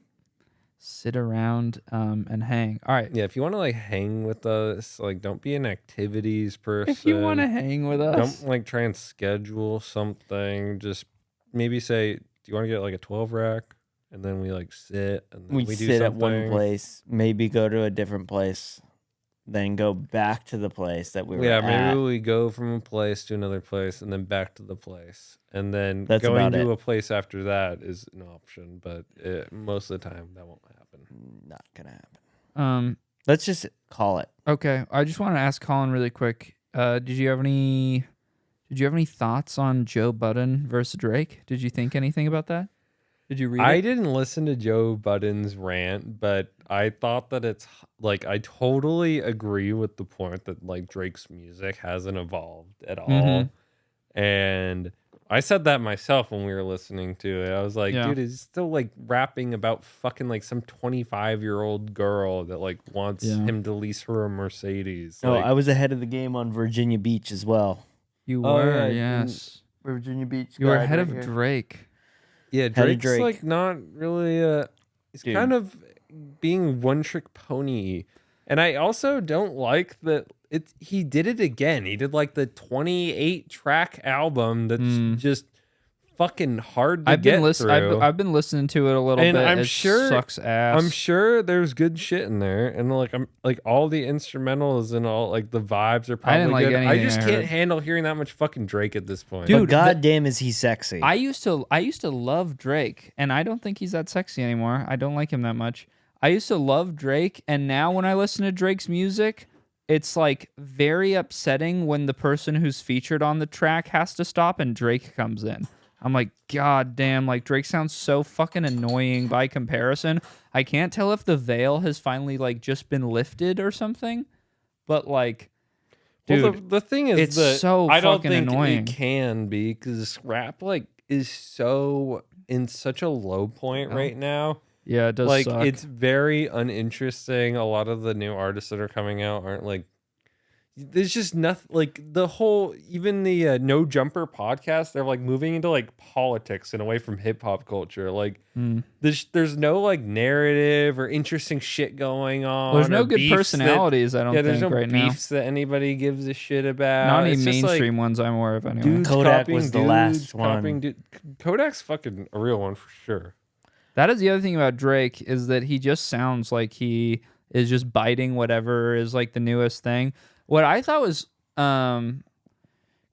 sit around and hang. All right. Yeah, if you want to like hang with us, like don't be an activities person. If you want to hang with us, don't like try and schedule something. Just maybe say, do you want to get like a 12 rack? And then we like sit and then We we do sit at one something. place, maybe go to a different place, then go back to the place that we were Yeah, at. maybe we go from a place to another place and then back to the place. And then That's going about to it. a place after that is an option, but most of the time that won't happen. Not gonna happen. um, Let's just call it. okay. I just want to ask Colin really quick. Did you have any thoughts on Joe Budden versus Drake? Did you think anything about that? Did you read I it? didn't listen to Joe Budden's rant, but I thought that it's like I totally agree with the point that like Drake's music hasn't evolved at all. Mhm. And I said that myself when we were listening to it. I was like, Yeah. dude, he's still like rapping about fucking like some 25-year-old girl that like wants Yeah. him to lease her a Mercedes. Oh, Like, I was ahead of the game on Virginia Beach as well. You Oh, were, yeah, yes. Virginia Beach. You were guide ahead right of here. Drake. yeah, of Drake's Drake. like not really he's Dude. kind of being one trick pony. And I also don't like that he did it again. He did like the 28 track album that's just fucking hard to I've get been listening. through. I've been listening to it a little And bit. I'm It sure- sucks ass. I'm sure there's good shit in there, and like I'm like all the instrumentals and all like the vibes are probably I didn't like good. I anything just I can't heard. handle hearing that much fucking Drake at this point. But Dude, goddamn, is he sexy? I used to love Drake, and I don't think he's that sexy anymore. I don't like him that much. I used to love Drake, and now when I listen to Drake's music, it's like very upsetting when the person who's featured on the track has to stop and Drake comes in. I'm like, God damn, like Drake sounds so fucking annoying by comparison. I can't tell if the veil has finally like just been lifted or something, but like, Well, dude, the thing is it's that so I don't fucking think annoying. it can be because rap like is so in such a low point Oh, right now. yeah, it does Like suck. it's very uninteresting. A lot of the new artists that are coming out aren't like. There's just nothing like the whole even the No Jumper podcast. They're like moving into like politics and away from hip hop culture. Like there's no like narrative or interesting shit going on. There's no or good beefs personalities, I don't yeah, there's think, no right now. beefs that anybody gives a shit about. Not any It's just, like, mainstream ones I'm aware of anyway. dudes Kodak copying was the dudes, last one. copying Kodak's fucking a real one for sure. That is the other thing about Drake is that he just sounds like he is just biting whatever is like the newest thing. What I thought was kind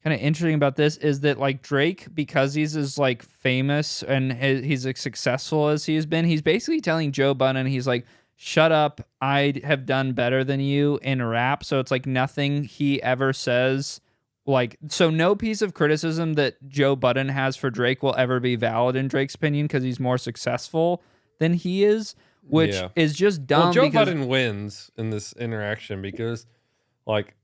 of interesting about this is that like Drake, because he's as like famous and he's as successful as he's been, he's basically telling Joe Budden, he's like, shut up, I have done better than you in rap. So it's like nothing he ever says, like, so no piece of criticism that Joe Budden has for Drake will ever be valid in Drake's opinion because he's more successful than he is, which Yeah. is just dumb. Well, Joe because Budden wins in this interaction because, like,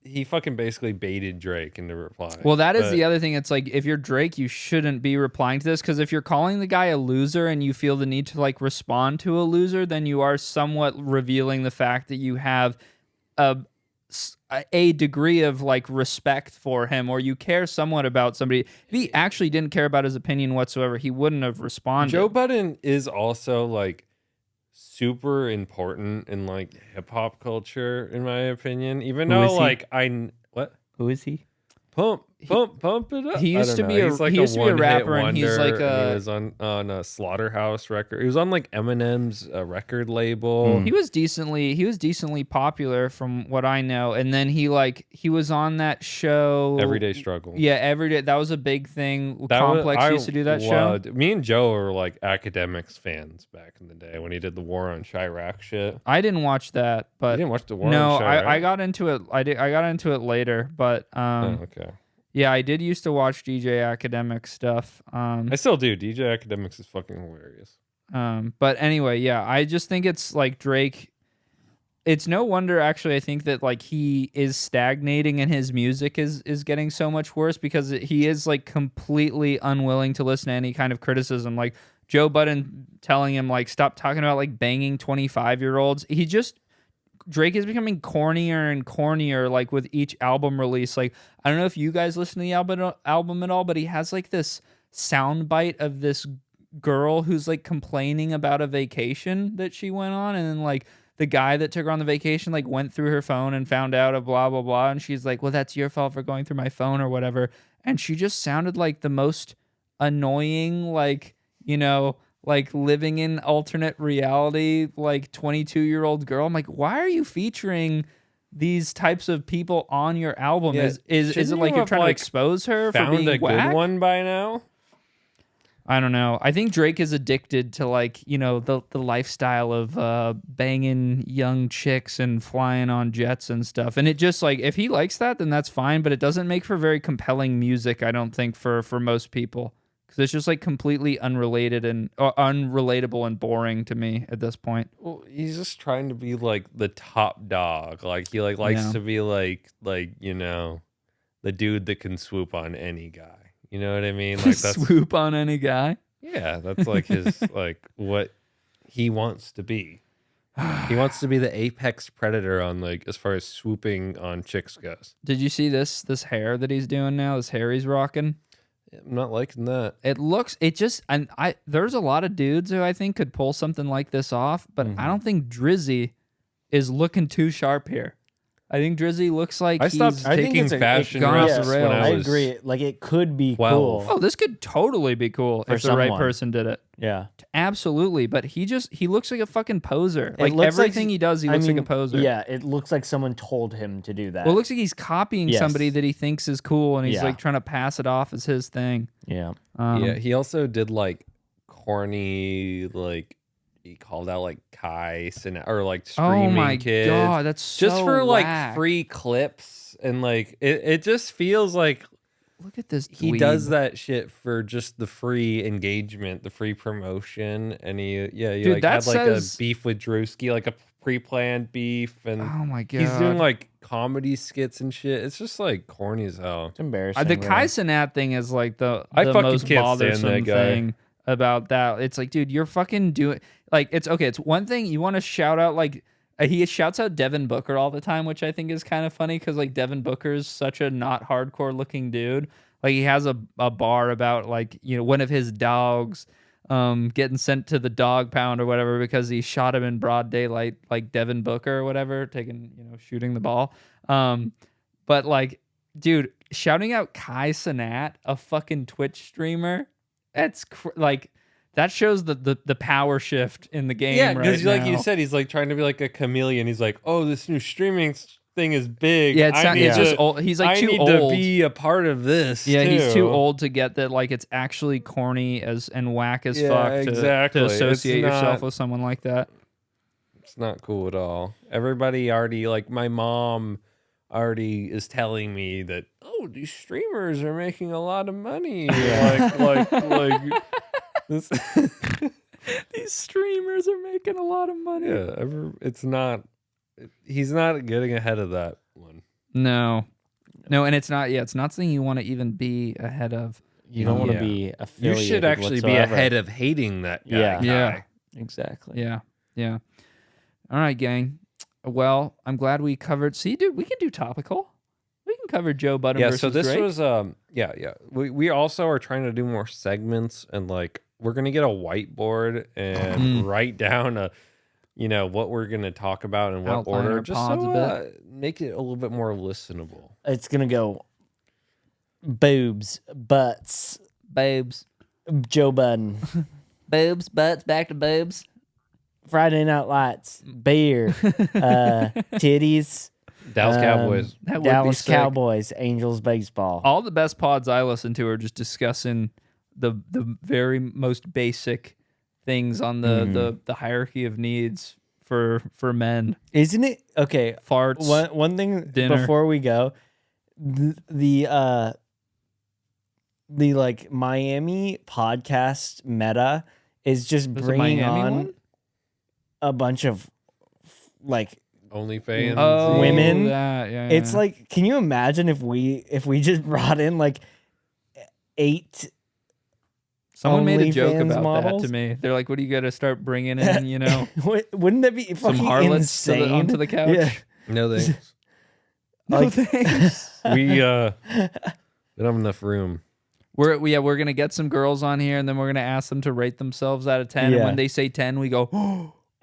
he fucking basically baited Drake into replying. Well, that is But- the other thing. It's like if you're Drake, you shouldn't be replying to this because if you're calling the guy a loser and you feel the need to like respond to a loser, then you are somewhat revealing the fact that you have a degree of like respect for him or you care somewhat about somebody. If he actually didn't care about his opinion whatsoever, he wouldn't have responded. Joe Budden is also like super important in like hip hop culture, in my opinion. Even Who is though he? like what Who is he? pump it up. he I used don't to know. be a- He's like he used to be a one-hit rapper, and he's wonder, like and he a- was on a Slaughterhouse record. He was on like Eminem's record label. He was decently popular from what I know, and then he was on that show Everyday Struggle. Yeah, every day. That was a big thing. That Complex I used to do that show. Me and Joe were like academics fans back in the day when he did the War on Chirac shit. I didn't watch that, You but didn't watch the War no, on Chirac? I got into it. I got into it later, but Oh, okay. yeah, I did used to watch DJ Academic stuff. I still do. DJ Academics is fucking hilarious. But anyway, yeah, I just think it's like Drake. It's no wonder, actually, I think that like he is stagnating and his music is getting so much worse because he is like completely unwilling to listen to any kind of criticism. Like Joe Budden telling him like stop talking about like banging 25-year-olds. Drake is becoming cornier and cornier like with each album release. Like I don't know if you guys listen to the album at all, but he has like this soundbite of this girl who's like complaining about a vacation that she went on, and then like the guy that took her on the vacation like went through her phone and found out a blah blah blah, and she's like, well, that's your fault for going through my phone or whatever. And she just sounded like the most annoying, like, you know, like living in alternate reality, like 22-year-old girl. I'm like, why are you featuring these types of people on your album? Yeah, Is it shouldn't like you you're have, trying to like, expose her for Found being a whack? good one by now. I don't know. I think Drake is addicted to like, you know, the lifestyle of banging young chicks and flying on jets and stuff. And it just like, if he likes that, then that's fine. But it doesn't make for very compelling music, I don't think, for most people. Because it's just like completely unrelated and unrelatable and boring to me at this point. Well, he's just trying to be like the top dog. Like he like likes Yeah. to be like you know, the dude that can swoop on any guy. You know what I mean? Like that's Swoop on any guy. yeah, that's like his like what he wants to be. He wants to be the apex predator on like as far as swooping on chicks goes. Did you see this hair that he's doing now? This hair he's rocking? I'm not liking that. There's a lot of dudes who I think could pull something like this off, but I don't think Drizzy is looking too sharp here. I think Drizzy looks like I stopped he's taking it's a- fashion gone off the risks when rails. I I was agree. Like it could be 12. cool. Oh, this could totally be cool For if the right someone. person did it. Yeah. Absolutely, but he looks like a fucking poser. It Like looks like- everything he does, he I looks like mean, a poser. Yeah, it looks like someone told him to do that. Well, it looks like he's copying Yes. somebody that he thinks is cool, and he's Yeah. like trying to pass it off as his thing. yeah. yeah, he also did like corny like he called out like Kai or like Oh streaming my kids. god, that's just so for like whack. free clips and like it just feels like Look at this. he dweeb. does that shit for just the free engagement, the free promotion, and he Dude, like that had like says- a beef with Drewski, like a pre-planned beef, and Oh my god. he's doing like comedy skits and shit. It's just like corny as hell. It's embarrassing. The really. Kai Cenat thing is like the I fucking most can't stand bothersome that guy. thing about that. It's like, dude, you're fucking doing like it's okay. It's one thing you want to shout out like he shouts out Devin Booker all the time, which I think is kind of funny because like Devin Booker is such a not hardcore looking dude. Like he has a bar about like, you know, one of his dogs getting sent to the dog pound or whatever because he shot him in broad daylight, like Devin Booker or whatever, shooting the ball. But like, dude, shouting out Kai Cenat, a fucking Twitch streamer, that's like that shows the power shift in the game. Yeah, because because like you said, he's like trying to be like a chameleon. He's like, oh, this new streaming thing is big. yeah, I need it's just to- old. He's like I too need old. to be a part of this. Yeah, he's too too. old to get that. Like, it's actually corny and whack as Yeah, fuck exactly. to It's associate yourself not- with someone like that. It's not cool at all. Everybody already like my mom already is telling me that these streamers are making a lot of money. like this. These streamers are making a lot of money. Yeah, it's not. He's not getting ahead of that one. No, and it's not. Yeah, it's not something you want to even be ahead of. You don't want to Yeah. be You affiliated. should actually be whatsoever. ahead of hating that guy. Yeah. Yeah. Exactly. Yeah. All right, gang. Well, I'm glad we covered. See, dude, we can do topical. We can cover Joe Budden Yeah, versus so this Drake. was we also are trying to do more segments, and like we're gonna get a whiteboard and write down what we're gonna talk about in what Outline order, our just pods so a make it a little bit more listenable. It's gonna go boobs, butts, boobs, Joe Budden, boobs, butts, back to boobs. Friday Night Lights, beer, titties, Dallas Cowboys. That would be Dallas sick. Cowboys, Angels baseball. All the best pods I listen to are just discussing the very most basic things on the hierarchy of needs for men. Isn't it okay? Farts. One thing dinner. before we go, the like Miami podcast meta is just There's a bringing Miami on one? a bunch of like OnlyFans. Oh, women. that, yeah, it's yeah. like, can you imagine if we just brought in like 8 Someone made a joke OnlyFans about models? that to me. They're like, "What do you got to start bringing in? You know, Wouldn't that be some fucking harlots insane? onto the couch." Yeah. No thanks. No Like- thanks. We don't have enough room. We're gonna get some girls on here, and then we're gonna ask them to rate themselves out of 10. And Yeah. when they say 10, we go,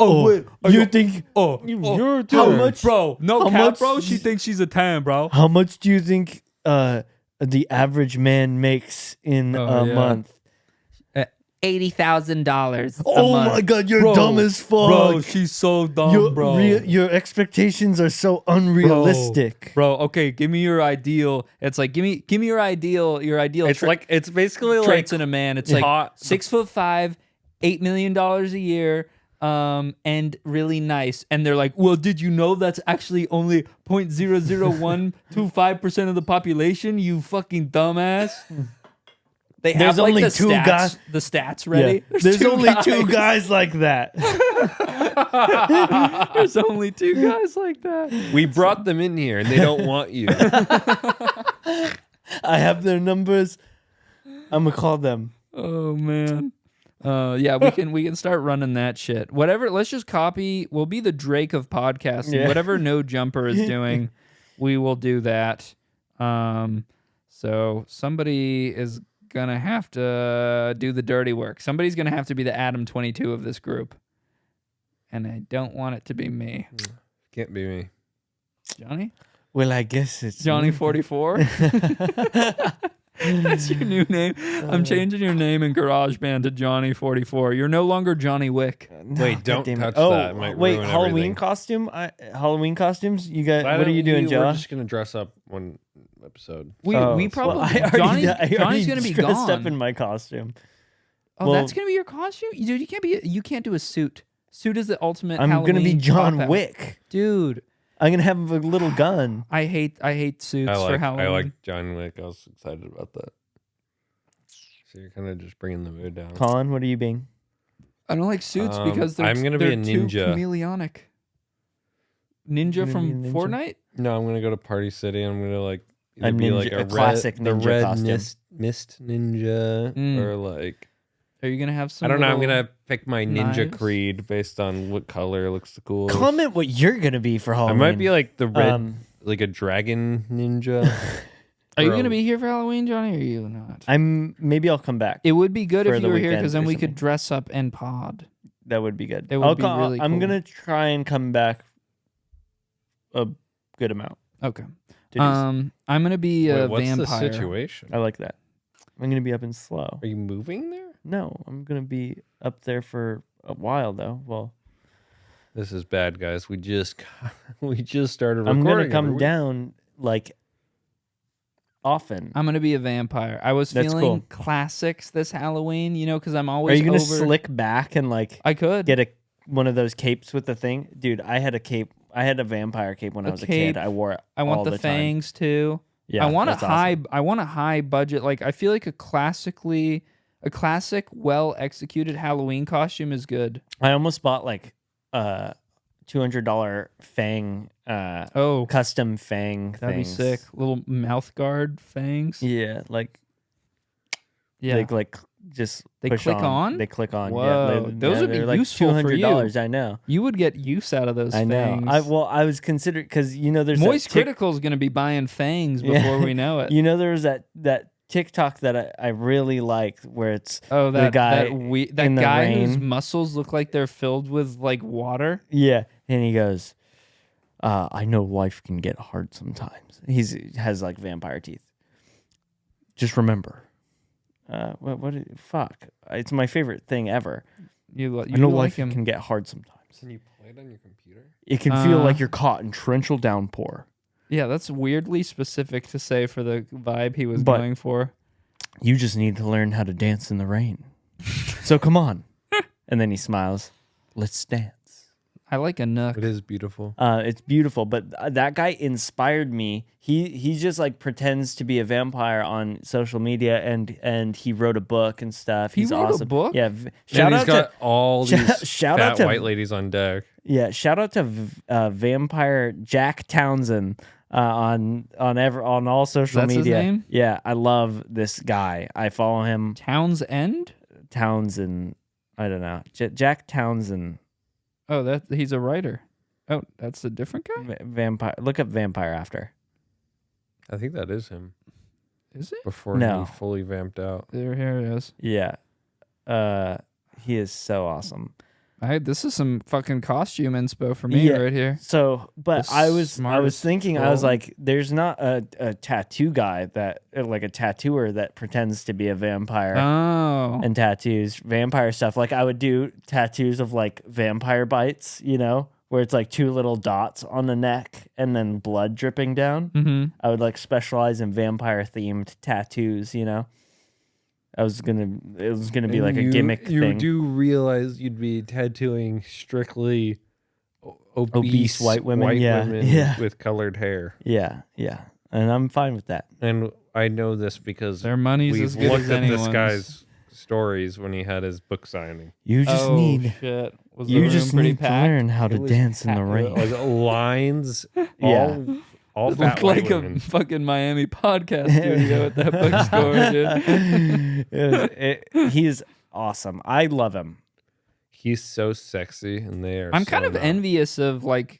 Oh, wait, you think? you're How much, bro? No how cap, much- bro. She thinks she's a 10, bro. How much do you think the average man makes in Oh, a yeah. month? $80,000. Oh my god, you're Bro, dumb as fuck. Bro, she's so dumb, Your expectations are so unrealistic. Bro, okay, give me your ideal. It's like give me your ideal. It's like it's basically like traits in a man. It's like hot- 6'5", $8 million a year, and really nice. And they're like, well, did you know that's actually only 0.00125% of the population? You fucking dumbass. They There's have like only the 2 stats, guys- the stats ready. Yeah. There's only 2 guys like that. There's only 2 guys like that. we brought them in here and they don't want you. I have their numbers. I'm gonna call them. Oh man. Yeah, we can start running that shit. Whatever, let's just copy. We'll be the Drake of podcasting. Yeah. Whatever No Jumper is doing, we will do that. So somebody is gonna have to do the dirty work. Somebody's gonna have to be the Adam 22 of this group. And I don't want it to be me. Can't be me. Johnny? Well, I guess it's Johnny me. 44? That's your new name. I'm changing your name in GarageBand to Johnny 44. You're no longer Johnny Wick. No, Wait, don't goddamn it. touch that. It might wait, ruin Halloween everything. costume? Halloween costumes? You got? Why What are don't you doing, We're Joe? just gonna dress up one episode. We Oh, probably well, I already- Johnny's already gonna be dressed gone. up in my costume. Oh, Well- that's gonna be your costume, dude. You can't do a suit. Suit is the ultimate. I'm gonna be Halloween John cop-out. Wick. dude. I'm gonna have a little gun. I hate suits for Halloween. I like John Wick. I was excited about that. So you're kind of just bringing the mood down. Colin, what are you being? I don't like suits because I'm gonna be they're a too ninja. chameleonic. You're Ninja gonna from be a ninja? Fortnite. No, I'm gonna go to Party City. I'm gonna like A either be ninja- like a red, classic the ninja red costume. mist ninja, Mm. or like Are you gonna have some? I don't know. I'm little- gonna pick my ninja knives? creed based on what color looks the coolest. Comment what you're gonna be for I Halloween. might be like the red, Um, like a dragon ninja. Are you Bro. gonna be here for Halloween, Johnny? Or are you not? Maybe I'll come back. It would be good for if the you were here weekend because then or we could something. dress up and pod. That would be good. It would be really I'm cool. gonna try and come back a good amount. Okay. Titties. I'm gonna be a Wait, what's vampire. the situation? I like that. I'm gonna be up in slow. Are you moving there? No, I'm gonna be up there for a while though. Well, This is bad, guys. We just started recording. I'm gonna every come week. down like often. I'm gonna be a vampire. I was That's feeling cool. classics this Halloween, because I'm Are always you gonna over. slick back and like I could get one of those capes with the thing? Dude, I had a cape. I had a vampire cape when I A was a cape. kid. I wore it. I want all the time. fangs too. Yeah, I want a that's high. awesome. I want a high budget. Like I feel like a classic, well executed Halloween costume is good. I almost bought like $200 fang, Oh, custom fang that'd things. be sick. Little mouth guard fangs. Yeah, like Yeah. they like just They push click on? They click on. Whoa, yeah, those would be they're like useful for you. $200. I know. You would get use out of those I know. fangs. I was considering because there's Moist that Critical is going to be buying fangs before we know it. There's that TikTok that I really like where it's Oh, the guy that in the guy whose rain. muscles look like they're filled with like water. Yeah, and he goes, I know life can get hard sometimes. He has like vampire teeth. Just remember, fuck. It's my favorite thing ever. You I know like life him. can get hard sometimes. Can you play it on your computer? It can feel like you're caught in torrential downpour. Yeah, that's weirdly specific to say for the vibe he was But- going for. You just need to learn how to dance in the rain. So come on. And then he smiles. Let's dance. I like a nook. It is beautiful. It's beautiful, but that guy inspired me. He just like pretends to be a vampire on social media, and he wrote a book and stuff. He He's wrote a awesome. book? Yeah. And Shout he's out got to all these shout out fat to- white ladies on deck. shout out to vampire Jack Townsend on all social That's his media. name? Yeah, I love this guy. I follow him. Townsend? Townsend. I don't know. Jack Townsend. Oh, he's a writer. Oh, that's a different guy? Vampire. Look up vampire after. I think that is him Is it? before No. he fully vamped out. Here it is. Yeah. He is so awesome. This is some fucking costume inspo for me Yeah. right here. So, but The I was smartest thinking, I was troll. like, there's not a tattoo guy that like a tattooer that pretends to be a vampire Oh. and tattoos vampire stuff. Like I would do tattoos of like vampire bites, where it's like two little dots on the neck and then blood dripping down. Mm-hmm. I would like specialize in vampire themed tattoos, it was gonna be And like a gimmick you thing. do realize you'd be tattooing strictly Obese white women, yeah. with colored hair. Yeah, and I'm fine with that. And I know this because Their money's we've as good looked as at this anyone's. guy's stories when he had his book signing. You just Oh, need shit. Was the you room just pretty need to packed? learn how to It was dance in the rain. Like lines, Yeah. all It fat looked white like a women. fucking Miami podcast studio at that bookstore, dude. He's awesome. I love him. He's so sexy, and they are. I'm so kind of not. envious of like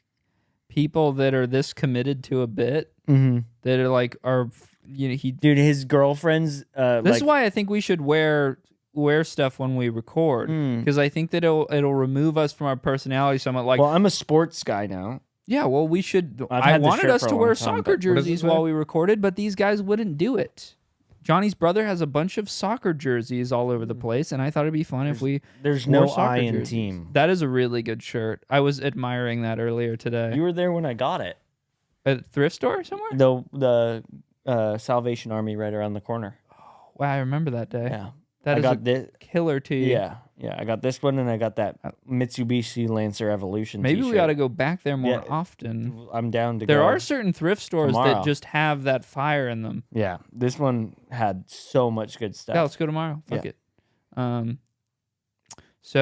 people that are this committed to a bit Mm-hmm. that are like he. Dude, his girlfriend's This is why I think we should wear stuff when we record because I think that it'll remove us from our personality somewhat. Like, well, I'm a sports guy now. yeah, well, we should. I've I had this wanted shirt us for a to long wear time, soccer but what does it jerseys say? while we recorded, but these guys wouldn't do it. Johnny's brother has a bunch of soccer jerseys all over the place, and I thought it'd be fun if we There's wore no soccer I in jerseys. team. That is a really good shirt. I was admiring that earlier today. You were there when I got it. At a thrift store somewhere? The Salvation Army right around the corner. Wow, I remember that day. Yeah. That I is got a this. killer tee. Yeah. I got this one and I got that Mitsubishi Lancer Evolution. Maybe we t-shirt. got to go back there more Yeah. often. I'm down to There go. are certain thrift stores tomorrow. that just have that fire in them. Yeah, this one had so much good stuff. Yeah, let's go tomorrow. Fuck Yeah. it. So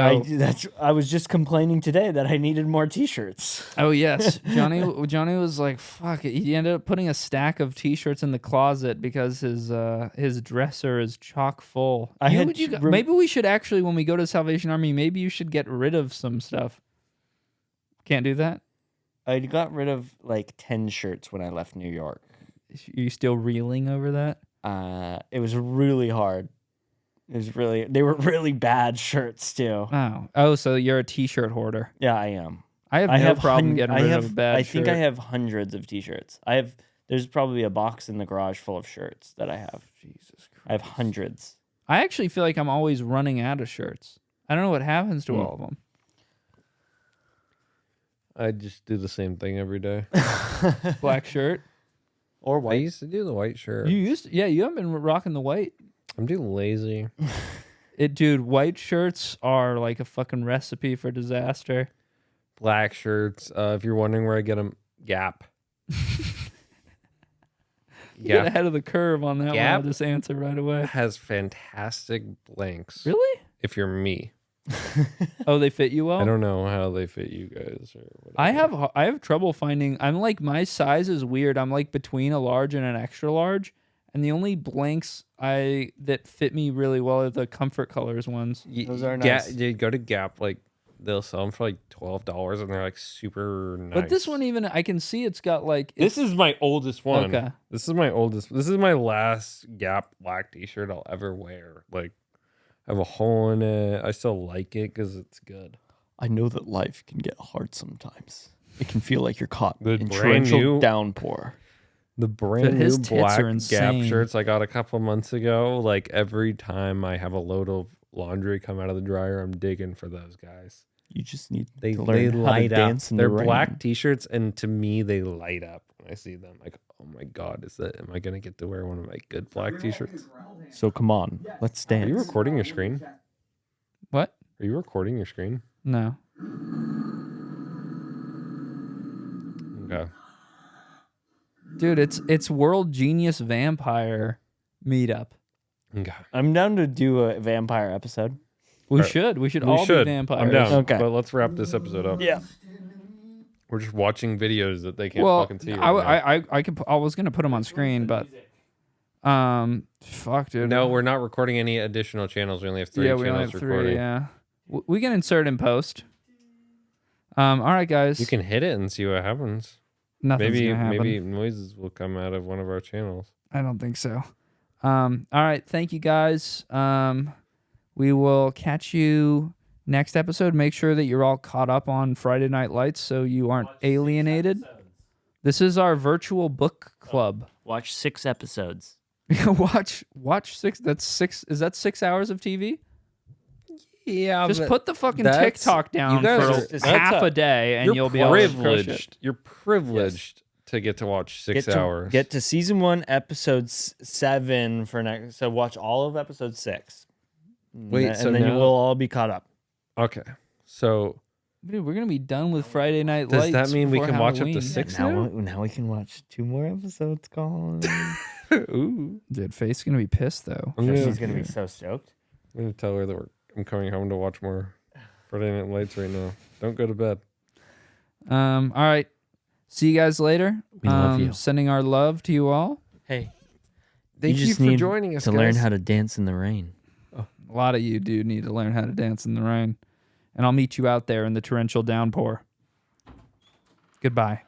I was just complaining today that I needed more T-shirts. oh yes, Johnny was like, fuck it. He ended up putting a stack of T-shirts in the closet because his dresser is chock full. Maybe we should actually, when we go to Salvation Army, maybe you should get rid of some stuff. Can't do that? I got rid of like 10 shirts when I left New York. You still reeling over that? It was really hard. They were really bad shirts too. Oh, so you're a T-shirt hoarder. Yeah, I am. I have no problem getting rid of a bad I shirt. think I have hundreds of T-shirts. There's probably a box in the garage full of shirts that I have. Jesus Christ. I have hundreds. I actually feel like I'm always running out of shirts. I don't know what happens to all of them. I just do the same thing every day. Black shirt. Or I white. used to do the white shirt. You haven't been rocking the white. I'm too lazy. Dude, white shirts are like a fucking recipe for disaster. Black shirts. If you're wondering where I get them, Gap. Get ahead of the curve on that one. Gap? I'll just answer right away. Has fantastic blanks. Really? If you're me. Oh, they fit you well. I don't know how they fit you guys or whatever. I have trouble finding. I'm like my size is weird. I'm like between a large and an extra large, and the only blanks that fit me really well are the Comfort Colors ones. Those are nice. You go to Gap, like they'll sell them for like $12, and they're like super nice. But this one, even I can see it's got like This is my oldest one. Okay. This is my oldest. This is my last Gap black T-shirt I'll ever wear. Like, I have a hole in it. I still like it because it's good. I know that life can get hard sometimes. It can feel like you're caught The in brand torrential new- downpour. The brand his new tits black are Gap insane. shirts I got a couple months ago. Like every time I have a load of laundry come out of the dryer, I'm digging for those guys. You just need They to learn how to light up. dance in They're the rain. black T-shirts, and to me, they light up when I see them. Like, oh my god, am I gonna get to wear one of my good black T-shirts? So come on, let's Are you dance. recording your screen? what? Are you recording your screen? No. Okay. Dude, it's World Genius Vampire meetup. Okay. I'm down to do a vampire episode. We Alright. should. We should We all should. be vampires. I'm down. Okay. But let's wrap this episode up. Yeah. We're just watching videos that they can't Well, fucking see. Right now. I was gonna put them on screen, but fuck, dude. No, we're not recording any additional channels. We only have 3 yeah, channels we only have recording. 3. Yeah, we can insert in post. All right, guys. You can hit it and see what happens. Nothing's Maybe gonna happen. maybe noises will come out of one of our channels. I don't think so. All right, thank you guys. We will catch you next episode. Make sure that you're all caught up on Friday Night Lights so you aren't alienated. This is our virtual book club. Watch 6 episodes. watch 6. That's 6. Is that 6 hours of TV? Yeah, Just put the fucking that's- TikTok down you guys for are- half that's a day, and You're you'll be able to crush it. privileged. You're privileged to get to watch 6 hours. Get to season 1, episode 7 for next. So watch all of episode 6. Wait, and so then you now- will all be caught up. Okay, so Dude, we're gonna be done with Friday Night does Lights. that mean we before can watch up to Halloween. 6 Now, now? now we can watch 2 more episodes, Colin. Ooh, Dude, Faith's gonna be pissed though. I'm She's gonna be so stoked. gonna tell her that I'm coming home to watch more Friday Night Lights right now. Don't go to bed. All right. See you guys later. We love you. Sending our love to you all. Hey, Thank you, just for need joining us to learn guys. how to dance in the rain. A lot of you do need to learn how to dance in the rain. And I'll meet you out there in the torrential downpour. Goodbye.